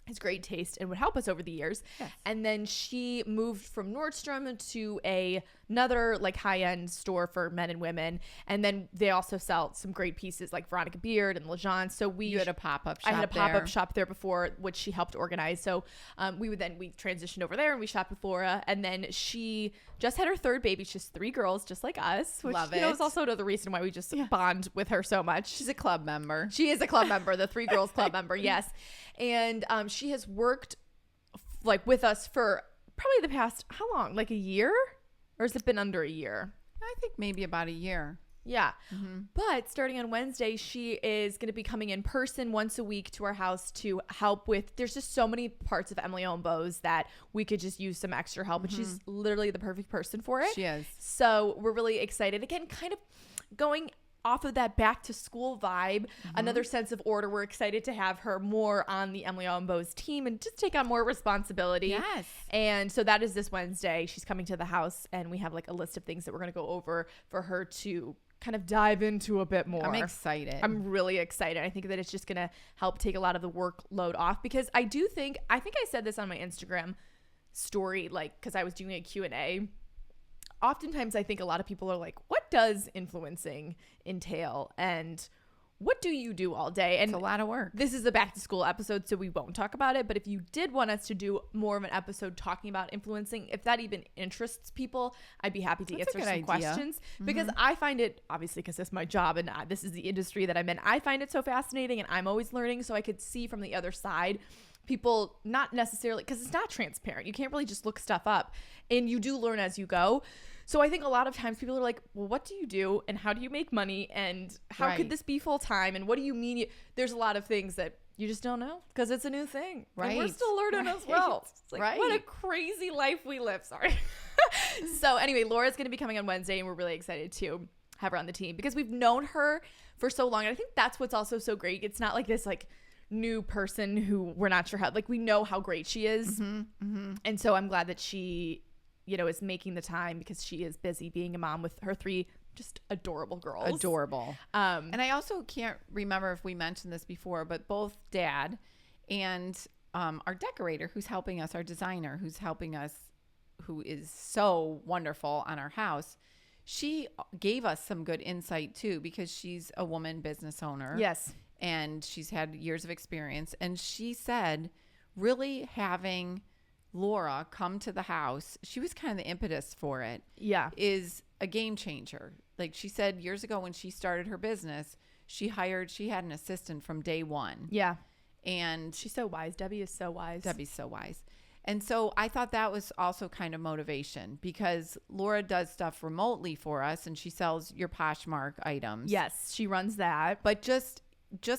has great taste and would help us over the years. Yes. And then she moved from Nordstrom to a another like high-end store for men and women. And then they also sell some great pieces like Veronica Beard and Lejeune. So You had a pop-up shop I had a pop-up there. shop there before, which she helped organize. So we transitioned over there and we shopped with Laura. And then she just had her third baby. She's 3 girls, just like us. Which, Love you know, it. is also another reason why we just bond with her so much. She's a club member. She is a club member, the 3 Girls Club member, yes. And she has worked like with us for probably the past, how long? Like a year? Or has it been under a year? I think maybe about a year. Yeah. But starting on Wednesday, she is going to be coming in person once a week to our house to help with, there's just so many parts of Emily Own Bows that we could just use some extra help. And she's literally the perfect person for it. She is. So we're really excited. Again, kind of going off of that back to school vibe, another sense of order. We're excited to have her more on the Emily Own Bows team and just take on more responsibility. Yes. And so that is this Wednesday. She's coming to the house and we have like a list of things that we're going to go over for her to kind of dive into a bit more. I'm excited. I'm really excited. I think that it's just going to help take a lot of the workload off because I think I said this on my Instagram story, like, cause I was doing a Q&A. Oftentimes I think a lot of people are like, what does influencing entail? And what do you do all day? And it's a lot of work. This is a back to school episode, so we won't talk about it. But if you did want us to do more of an episode talking about influencing, if that even interests people, I'd be happy to That's a answer some good idea. questions because I find it, obviously, because it's my job and this is the industry that I'm in, I find it so fascinating and I'm always learning. So I could see from the other side, people not necessarily, because it's not transparent. You can't really just look stuff up and you do learn as you go. So I think a lot of times people are like, well, what do you do and how do you make money and how could this be full time and what do you mean? There's a lot of things that you just don't know because it's a new thing. Right. And we're still learning as well. It's like, what a crazy life we live. Sorry. So anyway, Laura's going to be coming on Wednesday and we're really excited to have her on the team because we've known her for so long. And I think that's what's also so great. It's not like this like new person who we're not sure how, like we know how great she is. And so I'm glad that she, you know, is making the time because she is busy being a mom with her 3 just adorable girls. Adorable. And I also can't remember if we mentioned this before, but both Dad and our decorator who's helping us, our designer who's helping us, who is so wonderful on our house, she gave us some good insight too because she's a woman business owner. Yes. And she's had years of experience. And she said really having Laura come to the house, she was kind of the impetus for it. Yeah. Is a game changer. Like she said years ago when she started her business, she had an assistant from day one. Yeah. And she's so wise. Debbie is so wise. Debbie's so wise. And so I thought that was also kind of motivation because Laura does stuff remotely for us and she sells your Poshmark items. Yes, she runs that. But just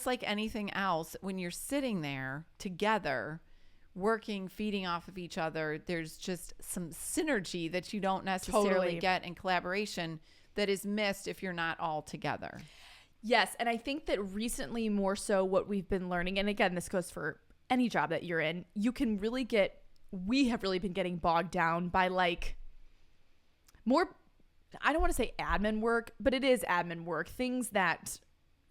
like anything else, when you're sitting there together, working, feeding off of each other, there's just some synergy that you don't necessarily get in collaboration that is missed if you're not all together. Yes. And I think that recently more so what we've been learning, and again, this goes for any job that you're in, we have really been getting bogged down by like more, I don't want to say admin work, but it is admin work, things that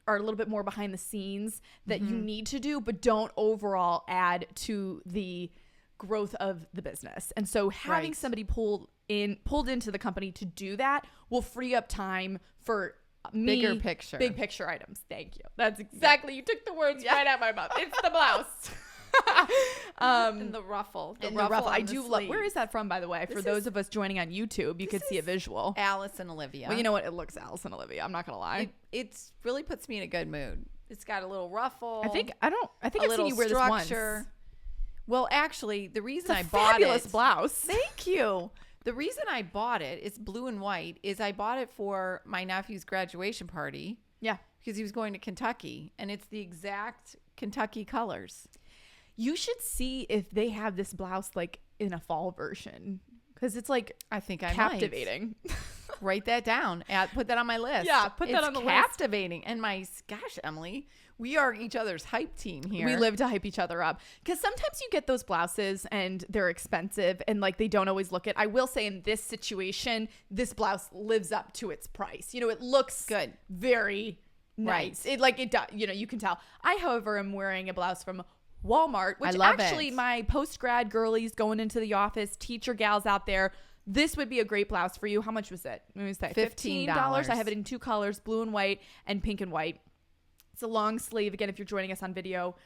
are a little bit more behind the scenes that you need to do, but don't overall add to the growth of the business. And so having somebody pulled into the company to do that will free up time for me. Big picture items. Thank you. That's exactly, you took the words right out of my mouth. It's the blouse. And the ruffle. The ruffle. I do love. Where is that from, by the way? For those of us joining on YouTube, you could see a visual. Alice and Olivia. Well, you know what? It looks Alice and Olivia. I'm not gonna lie. It really puts me in a good mood. It's got a little ruffle. I think I've seen you wear this once. Well, actually, the reason I bought it. Fabulous blouse. Thank you. The reason I bought it, it's blue and white, is I bought it for my nephew's graduation party. Yeah. Because he was going to Kentucky, and it's the exact Kentucky colors. You should see if they have this blouse like in a fall version because it's like I think I captivating. Write that down. Put that on my list. Yeah, put that on the list. Captivating. And gosh, Emily, we are each other's hype team here. We live to hype each other up because sometimes you get those blouses and they're expensive and like they don't always look it. I will say in this situation, this blouse lives up to its price. You know, it looks good, very nice. Right. It does. You know, you can tell. I, however, am wearing a blouse from Walmart, which I love actually it. My post-grad girlies going into the office, teacher gals out there, This would be a great blouse for you. How much was it? Let me say $15. I have it in 2 colors, blue and white and pink and white. It's a long sleeve. Again, if you're joining us on video,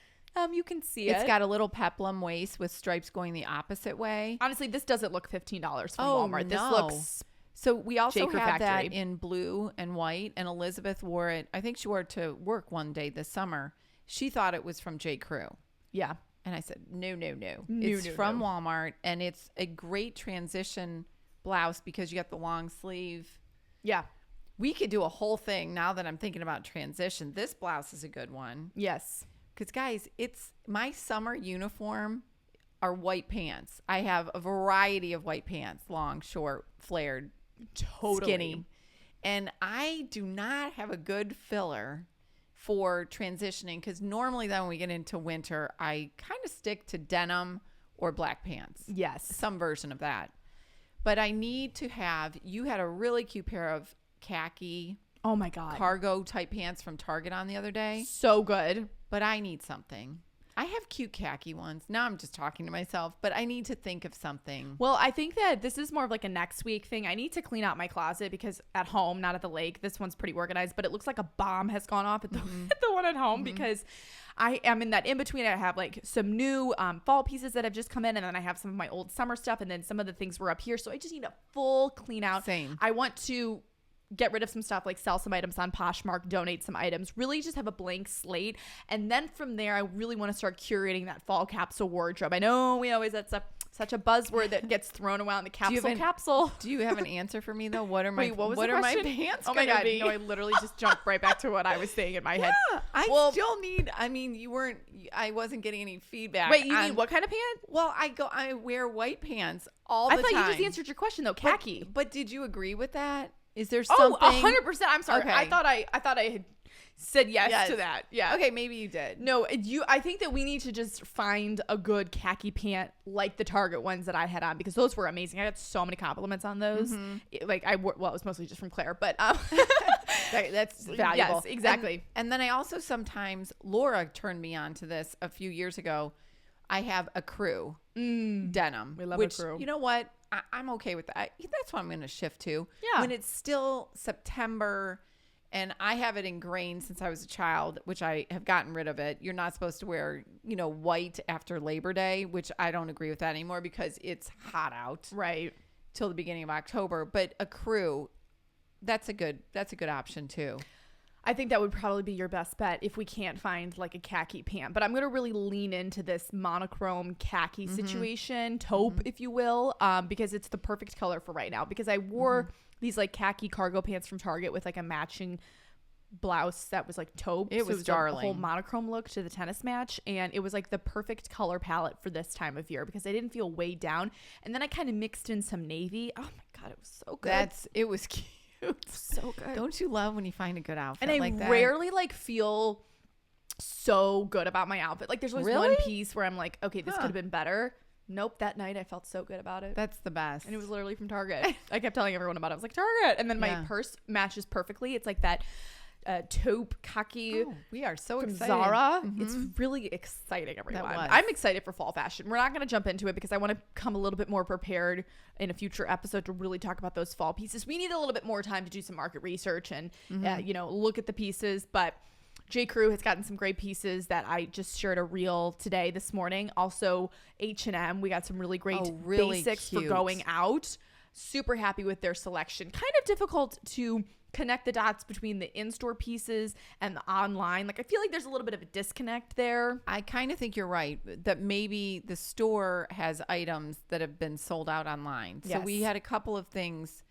you can see it. It's got a little peplum waist with stripes going the opposite way. Honestly, this doesn't look $15 from Walmart. No. This looks So we also J.Crew have Factory. that in blue and white, and Elizabeth wore it. I think she wore it to work one day this summer. She thought it was from J.Crew. yeah. And I said, no. It's from Walmart, and it's a great transition blouse because you got the long sleeve. Yeah. We could do a whole thing now that I'm thinking about transition. This blouse is a good one. Yes. Because, guys, it's my summer uniform are white pants. I have a variety of white pants, long, short, flared, Totally. skinny. And I do not have a good filler for transitioning because normally then when we get into winter, I kind of stick to denim or black pants. Yes. Some version of that. But I need to have, you had a really cute pair of khaki Oh my God. cargo type pants from Target on the other day. So good. But I need something. I have cute khaki ones. Now I'm just talking to myself, but I need to think of something. Well, I think that this is more of like a next week thing. I need to clean out my closet because at home, not at the lake, this one's pretty organized, but it looks like a bomb has gone off at the, at the one at home because I am in that in between. I have like some new fall pieces that have just come in, and then I have some of my old summer stuff, and then some of the things were up here. So I just need a full clean out. Same. I want to get rid of some stuff, like sell some items on Poshmark, donate some items, really just have a blank slate. And then from there, I really want to start curating that fall capsule wardrobe. I know we always, that's such a buzzword that gets thrown around, the capsule. Do you have an answer for me though? What are my Wait, what was what the are my question? pants Oh my gonna God. be? No, I literally just jumped right back to what I was saying in my head. I still need, I mean, I wasn't getting any feedback. Wait, you need what kind of pant? Well, I wear white pants all the I thought time. you just answered your question though. Khaki. But did you agree with that? Is there Oh, something? 100%. I'm sorry. Okay. I thought I had said yes Yes. to that. Yeah. Okay, maybe you did. No, I think that we need to just find a good khaki pant like the Target ones that I had on because those were amazing. I got so many compliments on those. Like it was mostly just from Claire, but That's valuable. Yes, exactly. And then I also sometimes, Laura turned me on to this a few years ago. I have a crew denim. We love which, a crew. You know what? I'm okay with that. That's what I'm going to shift to. Yeah. When it's still September and I have it ingrained since I was a child, which I have gotten rid of it. You're not supposed to wear, white after Labor Day, which I don't agree with that anymore because it's hot out right. till the beginning of October. But a crew, that's a good option too. I think that would probably be your best bet if we can't find like a khaki pant. But I'm going to really lean into this monochrome khaki situation, taupe, if you will, because it's the perfect color for right now. Because I wore these like khaki cargo pants from Target with like a matching blouse that was like taupe. It was a darling. whole monochrome look to the tennis match. And it was like the perfect color palette for this time of year because I didn't feel weighed down. And then I kind of mixed in some navy. Oh my God, it was so good. It was cute. So good. Don't you love when you find a good outfit And like that? I rarely like feel so good about my outfit. Like there's always one Really? piece where I'm like, okay, this could have been better. Nope, that night I felt so good about it. That's the best. And it was literally from Target. I kept telling everyone about it. I was like, Target. And then my purse matches perfectly. It's like that taupe khaki we are so from excited. Zara. It's really exciting, everyone. was. I'm excited for fall fashion. We're not going to jump into it because I want to come a little bit more prepared in a future episode to really talk about those fall pieces. We need a little bit more time to do some market research and, look at the pieces. But J.Crew has gotten some great pieces that I just shared a reel today, this morning. Also, H&M. We got some really great basics for going out. Super happy with their selection. Kind of difficult to connect the dots between the in-store pieces and the online. Like I feel like there's a little bit of a disconnect there. I kind of think you're right that maybe the store has items that have been sold out online. So we had a couple of things,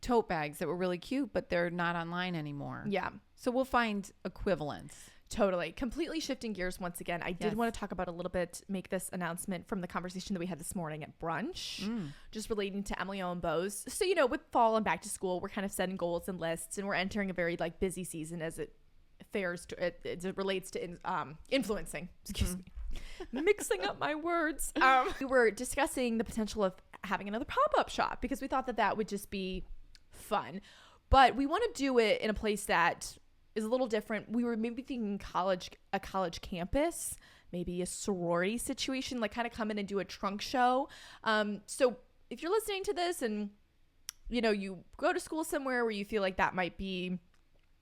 tote bags that were really cute, but they're not online anymore. Yeah. So we'll find equivalents. Totally. Completely shifting gears once again. I did want to talk about a little bit, make this announcement from the conversation that we had this morning at brunch, just relating to Emily Owen Bose. So, with fall and back to school, we're kind of setting goals and lists, and we're entering a very busy season as it fares to it relates to influencing. Excuse me. Mixing up my words. We were discussing the potential of having another pop-up shop because we thought that would just be fun. But we want to do it in a place that is a little different. We were maybe thinking a college campus, maybe a sorority situation, like kind of come in and do a trunk show. So if you're listening to this and, you know, you go to school somewhere where you feel like that might be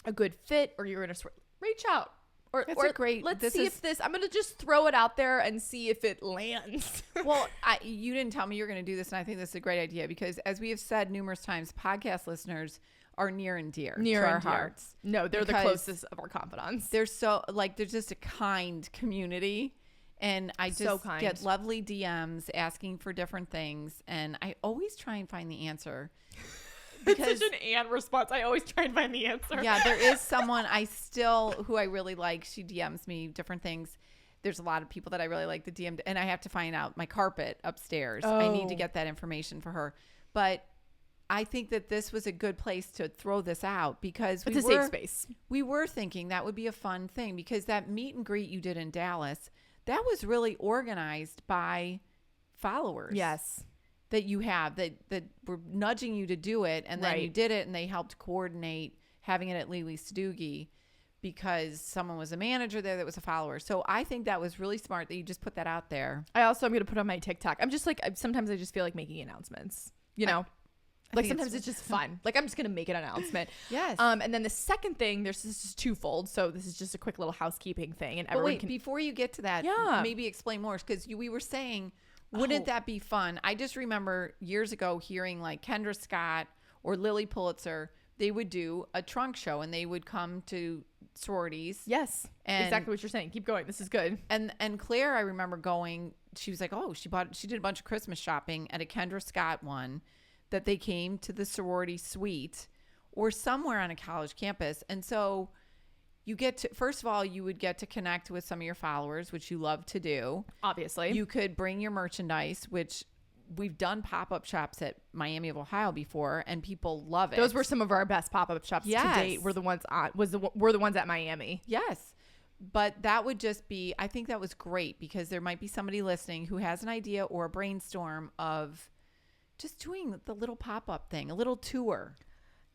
a good fit, or you're in a reach out. Or let's see if this, I'm going to just throw it out there and see if it lands. Well, you didn't tell me you were going to do this, and I think this is a great idea because, as we have said numerous times, podcast listeners are near and dear to our hearts. No, they're the closest of our confidants. They're so, like, they're just a kind community, and I just get lovely DMs asking for different things, and I always try and find the answer. It's such an and response. I always try and find the answer. Yeah, there is someone who I really like. She DMs me different things. There's a lot of people that I really like the DM, and I have to find out my carpet upstairs. Oh. I need to get that information for her. But I think that this was a good place to throw this out because it's a safe space. We were thinking that would be a fun thing because that meet and greet you did in Dallas, that was really organized by followers. Yes. That you have that were nudging you to do it, and then you did it, and they helped coordinate having it at Lily Stoogie because someone was a manager there that was a follower. So I think that was really smart that you just put that out there. I'm going to put on my TikTok. I'm just like, sometimes I just feel like making announcements, you know? Like sometimes it's just fun. Like I'm just going to make an announcement. Yes. And then the second thing, this is twofold. So this is just a quick little housekeeping thing. And everyone before you get to that, maybe explain more because we were saying, wouldn't that be fun? I just remember years ago hearing like Kendra Scott or Lily Pulitzer, they would do a trunk show and they would come to sororities. Yes, exactly what you're saying. Keep going. This is good. And Claire, I remember going, she was like, oh, she did a bunch of Christmas shopping at a Kendra Scott one that they came to the sorority suite or somewhere on a college campus. And so you get to, first of all, you would get to connect with some of your followers, which you love to do. Obviously. You could bring your merchandise, which we've done pop-up shops at Miami of Ohio before, and people love it. Those were some of our best pop-up shops to date. Were the ones at Miami. Yes. But that would just be, I think that was great because there might be somebody listening who has an idea or a brainstorm of just doing the little pop-up thing, a little tour.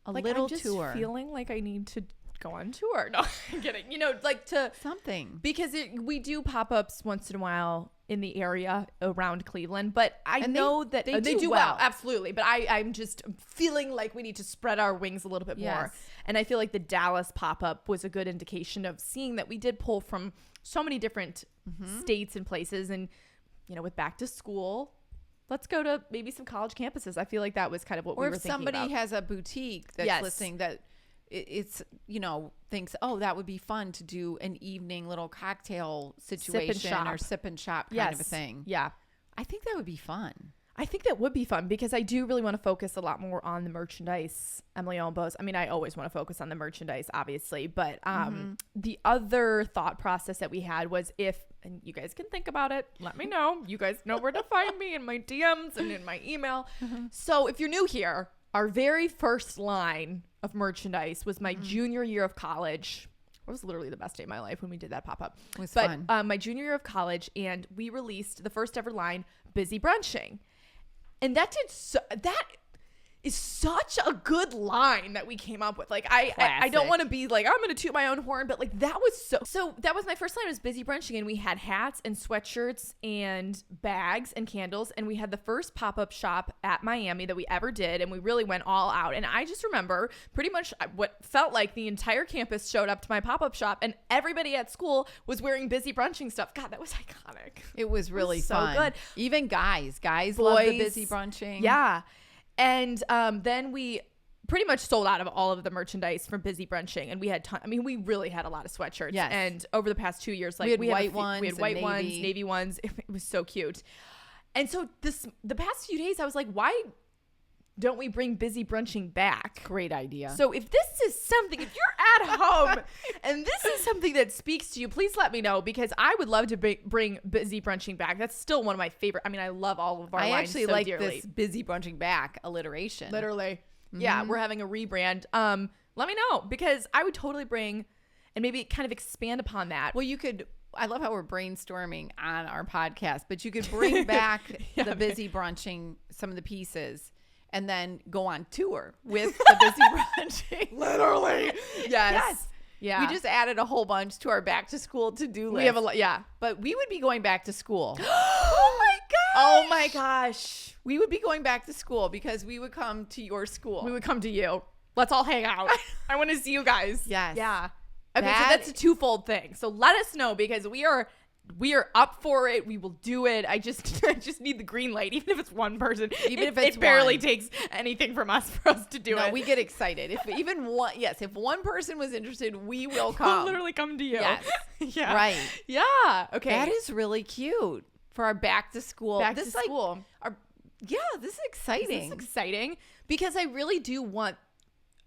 I'm just feeling like I need to go on tour. No, I'm kidding. You know, like to something because we do pop-ups once in a while in the area around Cleveland, but I know that they do well. Absolutely. But I'm just feeling like we need to spread our wings a little bit more. And I feel like the Dallas pop-up was a good indication of seeing that we did pull from so many different states and places. And, you know, with back to school, let's go to maybe some college campuses. I feel like that was kind of what we were thinking about. Or if somebody has a boutique that's listening that it's, you know, thinks, oh, that would be fun to do an evening little cocktail situation or sip and shop kind of a thing. Yeah. I think that would be fun. I think that would be fun because I do really want to focus a lot more on the merchandise, Emily Olmos. I mean, I always want to focus on the merchandise, obviously, but the other thought process that we had was and you guys can think about it, let me know. You guys know where to find me in my DMs and in my email. So if you're new here, our very first line of merchandise was my junior year of college. It was literally the best day of my life when we did that pop-up. It was fun. My junior year of college, and we released the first ever line, Busy Brunching. And that is such a good line that we came up with. Like I don't want to be like, I'm going to toot my own horn, but like that was so that was my first line, was Busy Brunching. And we had hats and sweatshirts and bags and candles. And we had the first pop-up shop at Miami that we ever did. And we really went all out. And I just remember pretty much what felt like the entire campus showed up to my pop-up shop and everybody at school was wearing Busy Brunching stuff. God, that was iconic. It was really fun. So good. Even guys love the Busy Brunching. Yeah. And then we pretty much sold out of all of the merchandise from Busy Brunching, and we had we really had a lot of sweatshirts. Yes. And over the past 2 years, like we had white ones, navy ones. It was so cute. And so the past few days, I was like, why don't we bring Busy Brunching back? Great idea. So if this is something, if you're at home and this is something that speaks to you, please let me know, because I would love to bring Busy Brunching back. That's still one of my favorite. I mean, I love all of our lines so actually like dearly. this Busy Brunching back alliteration. Literally. Yeah, we're having a rebrand. Let me know, because I would totally bring and maybe kind of expand upon that. Well, you could. I love how we're brainstorming on our podcast, but you could bring back the Busy Brunching, some of the pieces, and then go on tour with the Busy Brunching. Literally. Yes. Yeah. We just added a whole bunch to our back to school to-do list. We have a lot. Yeah. But we would be going back to school. Oh my gosh. We would be going back to school because we would come to your school. We would come to you. Let's all hang out. I want to see you guys. Yes. Yeah. Okay, so that's a twofold thing. So let us know because we are up for it. We will do it. I just need the green light, even if it's one person. Even if it's it barely one. takes anything from us for us to do it. We get excited. If one person was interested, we will We'll come. literally come to you. Yes. Yeah. Right. Yeah. Okay. That is really cute for our back to school. Back to school. This is exciting. This is exciting because I really do want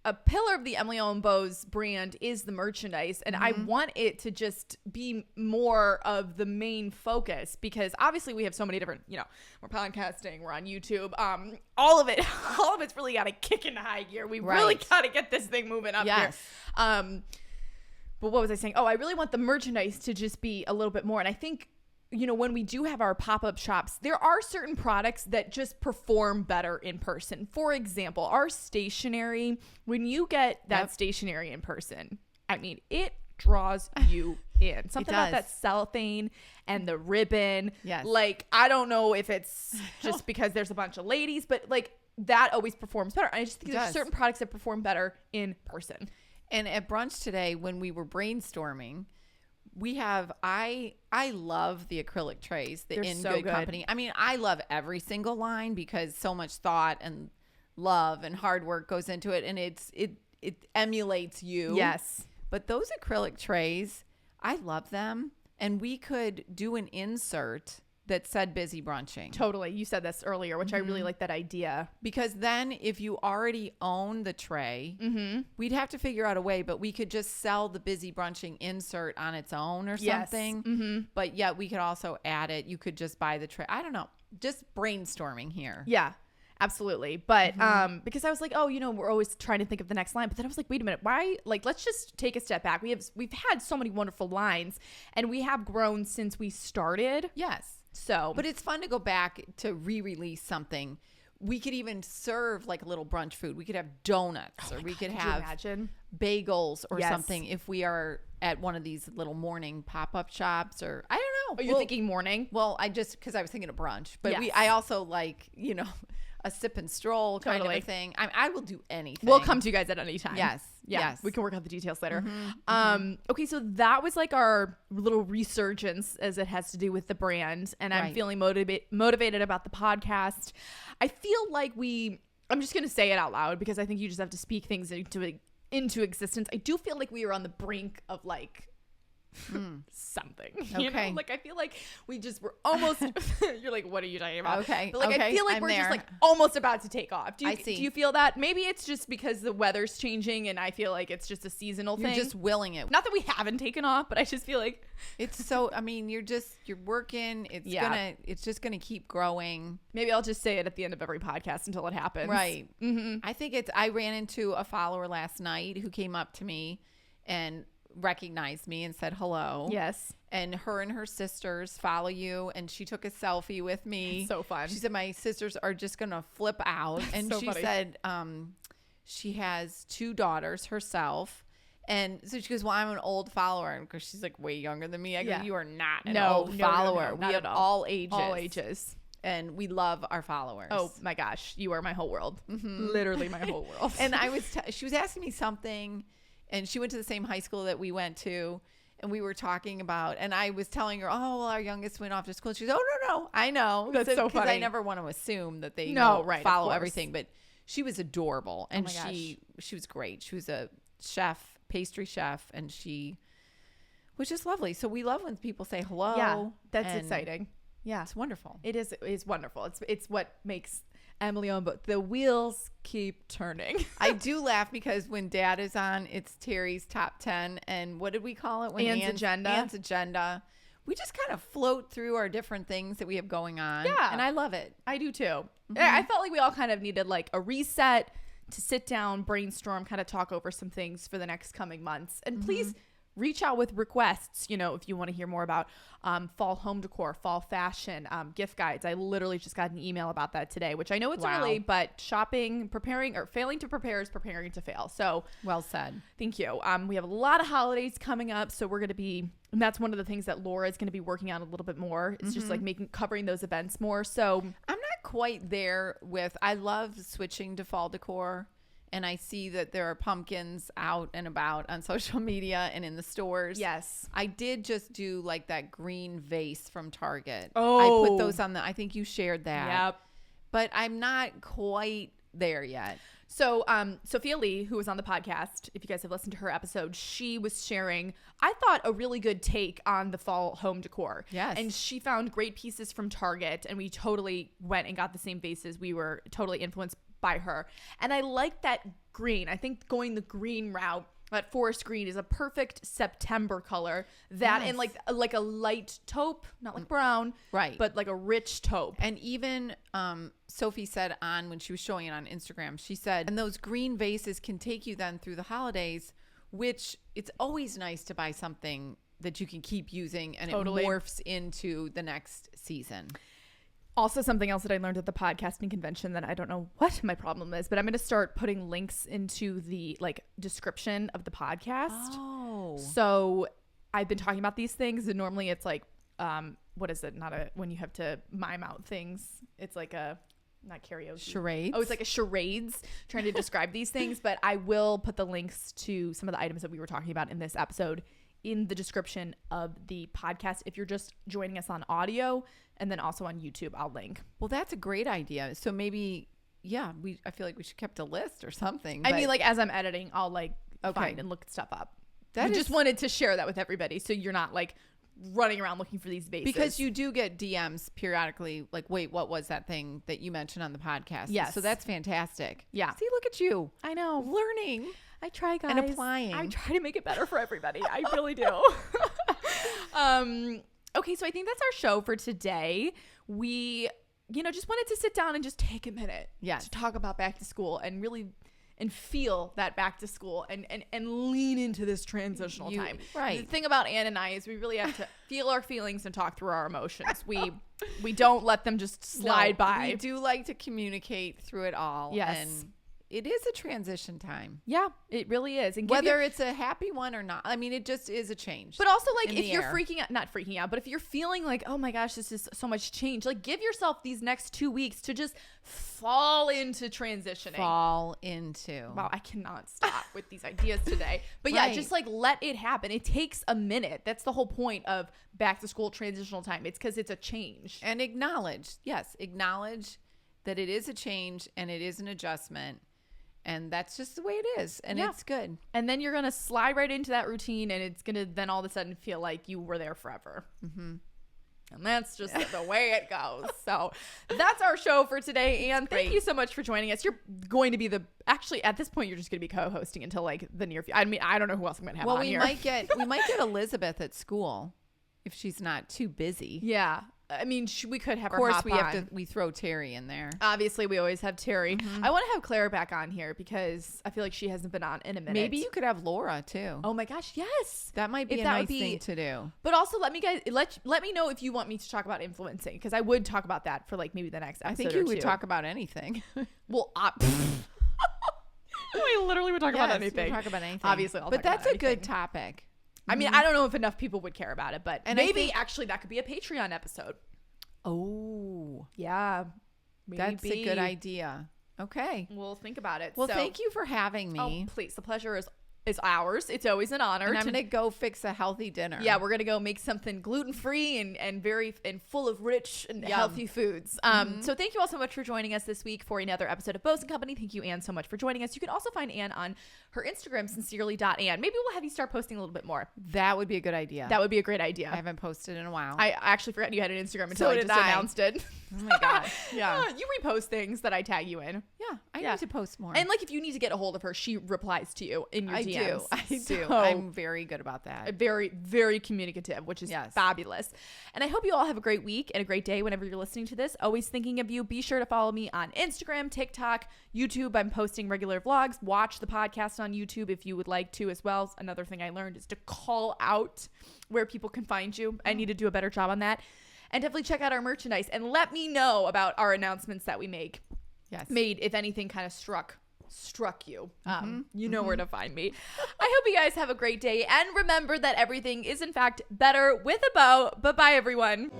a pillar of the Emily Ellen Bowes brand is the merchandise, and I want it to just be more of the main focus because obviously we have so many different, we're podcasting, we're on YouTube, all of it's really got to kick into high gear. We really got to get this thing moving up here. But what was I saying? Oh, I really want the merchandise to just be a little bit more, and I think when we do have our pop-up shops, there are certain products that just perform better in person. For example, our stationery, when you get that stationery in person, I mean, it draws you in. Something about that cellophane and the ribbon. Yes. Like, I don't know if it's just because there's a bunch of ladies, but like that always performs better. I just think there's certain products that perform better in person. And at brunch today, when we were brainstorming, we have, I love the acrylic trays, the In Good Company. I mean, I love every single line because so much thought and love and hard work goes into it, and it emulates you. Yes. But those acrylic trays, I love them, and we could do an insert that said busy brunching. Totally. You said this earlier, which I really like that idea. Because then if you already own the tray, we'd have to figure out a way, but we could just sell the busy brunching insert on its own or something. But yet we could also add it. You could just buy the tray. I don't know. Just brainstorming here. Yeah. Absolutely. But because I was like, we're always trying to think of the next line. But then I was like, wait a minute, why? Like, let's just take a step back. We've had so many wonderful lines, and we have grown since we started. Yes. So, but it's fun to go back to re-release something. We could even serve like a little brunch food. We could have donuts, or we could have bagels or something if we are at one of these little morning pop-up shops, or I don't know. Are you thinking morning? Well, because I was thinking of brunch, but I also like, a sip and stroll kind of a thing. I will do anything. We'll come to you guys at any time. Yes. Yeah. Yes. We can work out the details later. Okay. So that was like our little resurgence as it has to do with the brand. And I'm feeling motivated about the podcast. I feel like I'm just going to say it out loud because I think you just have to speak things into existence. I do feel like we are on the brink of like something. Okay. Like I feel like we're almost you're like, what are you talking about? Okay. But like I feel like we're just like almost about to take off. Do you feel that? Maybe it's just because the weather's changing and I feel like it's just a seasonal thing. You're just willing it. Not that we haven't taken off, but I just feel like it's so, I mean, you're working. It's just gonna keep growing. Maybe I'll just say it at the end of every podcast until it happens. Right. I think I ran into a follower last night who came up to me and recognized me and said hello. Yes. And her sisters follow you, and she took a selfie with me. So fun. She said my sisters are just gonna flip out. And so she funny. said she has 2 daughters herself. And so she goes, well, I'm an old follower, because she's like way younger than me. I go, you are not an old follower. No, we have all ages. All ages. And we love our followers. Oh my gosh, you are my whole world. Literally my whole world. And she was asking me something, and she went to the same high school that we went to, and we were talking about, and I was telling her, oh, well, our youngest went off to school. She's, oh, no, I know. That's so funny. Because I never want to assume that they follow everything. But she was adorable, and she was great. She was a chef, pastry chef, and she was just lovely. So we love when people say hello. Yeah, that's exciting. Yeah, it's wonderful. It is. It's wonderful. It's what makes Emily on, but the wheels keep turning. I do laugh because when Dad is on, it's Terry's top 10, and what did we call it? Anne's agenda. Anne's agenda. We just kind of float through our different things that we have going on. Yeah, and I love it. I do too. I felt like we all kind of needed like a reset to sit down, brainstorm, kind of talk over some things for the next coming months. And please reach out with requests, if you want to hear more about fall home decor, fall fashion, gift guides. I literally just got an email about that today, which I know it's early, but failing to prepare is preparing to fail. So well said. Thank you. We have a lot of holidays coming up, so we're going to be, and that's one of the things that Laura is going to be working on a little bit more. It's just like covering those events more. So I'm not quite there with, I love switching to fall decor. And I see that there are pumpkins out and about on social media and in the stores. Yes. I did just do like that green vase from Target. Oh. I put those on I think you shared that. Yep. But I'm not quite there yet. So Sophia Lee, who was on the podcast, if you guys have listened to her episode, she was sharing, I thought, a really good take on the fall home decor. Yes. And she found great pieces from Target, and we totally went and got the same vases. We were totally influenced by her. And I like that green. I think going the green route, that forest green, is a perfect September color. That Yes. and like a light taupe, not like brown, Right. but like a rich taupe. And even Sophie said when she was showing it on Instagram, she said, and those green vases can take you then through the holidays, which it's always nice to buy something that you can keep using and Totally. it morphs into the next season. Also, something else that I learned at the podcasting convention that I don't know what my problem is, but I'm going to start putting links into the description of the podcast. Oh. So I've been talking about these things, and normally it's like, what is it? When you have to mime out things. It's like not karaoke. Charades? Oh, it's like a charades trying to describe these things. But I will put the links to some of the items that we were talking about in this episode in the description of the podcast. If you're just joining us on audio, and then also on YouTube, I'll link. Well, that's a great idea. So maybe, I feel like we should kept a list or something. I mean, as I'm editing, I'll Okay. find and look stuff up. That Just wanted to share that with everybody, so you're not running around looking for these vases. because you do get DMs periodically, wait, what was that thing that you mentioned on the podcast? Yes. So that's fantastic. Yeah. See, look at you. I know. Learning. I try, guys. And applying. I try to make it better for everybody. I really do. Okay, so I think that's our show for today. We, just wanted to sit down and just take a minute to talk about back to school and really feel that back to school and lean into this transitional time. Right. The thing about Ann and I is we really have to feel our feelings and talk through our emotions. We don't let them just slide by. We do like to communicate through it all. Yes. And it is a transition time. Yeah, it really is. And whether it's a happy one or not. I mean, it just is a change. But also, in if the you're air. not freaking out, but if you're feeling like, oh my gosh, this is so much change, give yourself these next 2 weeks to just fall into transitioning. Fall into. Wow, I cannot stop with these ideas today. But Right. yeah, just let it happen. It takes a minute. That's the whole point of back to school transitional time. It's because it's a change. And acknowledge that it is a change and it is an adjustment. And that's just the way it is. And it's good. And then you're going to slide right into that routine, and it's going to then all of a sudden feel like you were there forever. Mm-hmm. And that's just the way it goes. So that's our show for today. And thank you so much for joining us. You're going to be actually, at this point, you're just going to be co-hosting until the near future. I mean, I don't know who else I'm going to have on here. We might get Elizabeth at school if she's not too busy. Yeah. I mean, we could have Of course, her we throw Terry in there. Obviously, we always have Terry. Mm-hmm. I want to have Claire back on here because I feel like she hasn't been on in a minute. Maybe you could have Laura too. Oh my gosh, yes. That might be a nice thing to do. But also, let me know if you want me to talk about influencing, because I would talk about that for maybe the next episode. I think you would talk about anything. Well, we literally would talk about anything. Talk about anything. Obviously, but that's a good topic. I mean, I don't know if enough people would care about it, but maybe actually that could be a Patreon episode. Oh, yeah. Maybe. That's a good idea. Okay. We'll think about it. Well, thank you for having me. Oh, please. The pleasure is ours. It's always an honor. And I'm going to go fix a healthy dinner. Yeah, we're going to go make something gluten-free and very full of rich and healthy foods. So thank you all so much for joining us this week for another episode of Bose & Company. Thank you, Ann, so much for joining us. You can also find Ann on her Instagram, sincerely.ann. Maybe we'll have you start posting a little bit more. That would be a good idea. That would be a great idea. I haven't posted in a while. I actually forgot you had an Instagram until I just announced it. Oh my gosh. Yeah. You repost things that I tag you in. Yeah. I need to post more. And if you need to get a hold of her, she replies to you in your DMs. I do. So, I'm very good about that. Very, very communicative, which is fabulous. And I hope you all have a great week and a great day whenever you're listening to this. Always thinking of you. Be sure to follow me on Instagram, TikTok, YouTube. I'm posting regular vlogs. Watch the podcast on YouTube if you would like to as well. Another thing I learned is to call out where people can find you. I need to do a better job on that. And definitely check out our merchandise and let me know about our announcements that we made, if anything kind of struck you. You know where to find me. I hope you guys have a great day, and remember that everything is in fact better with a bow. Bye-bye, everyone.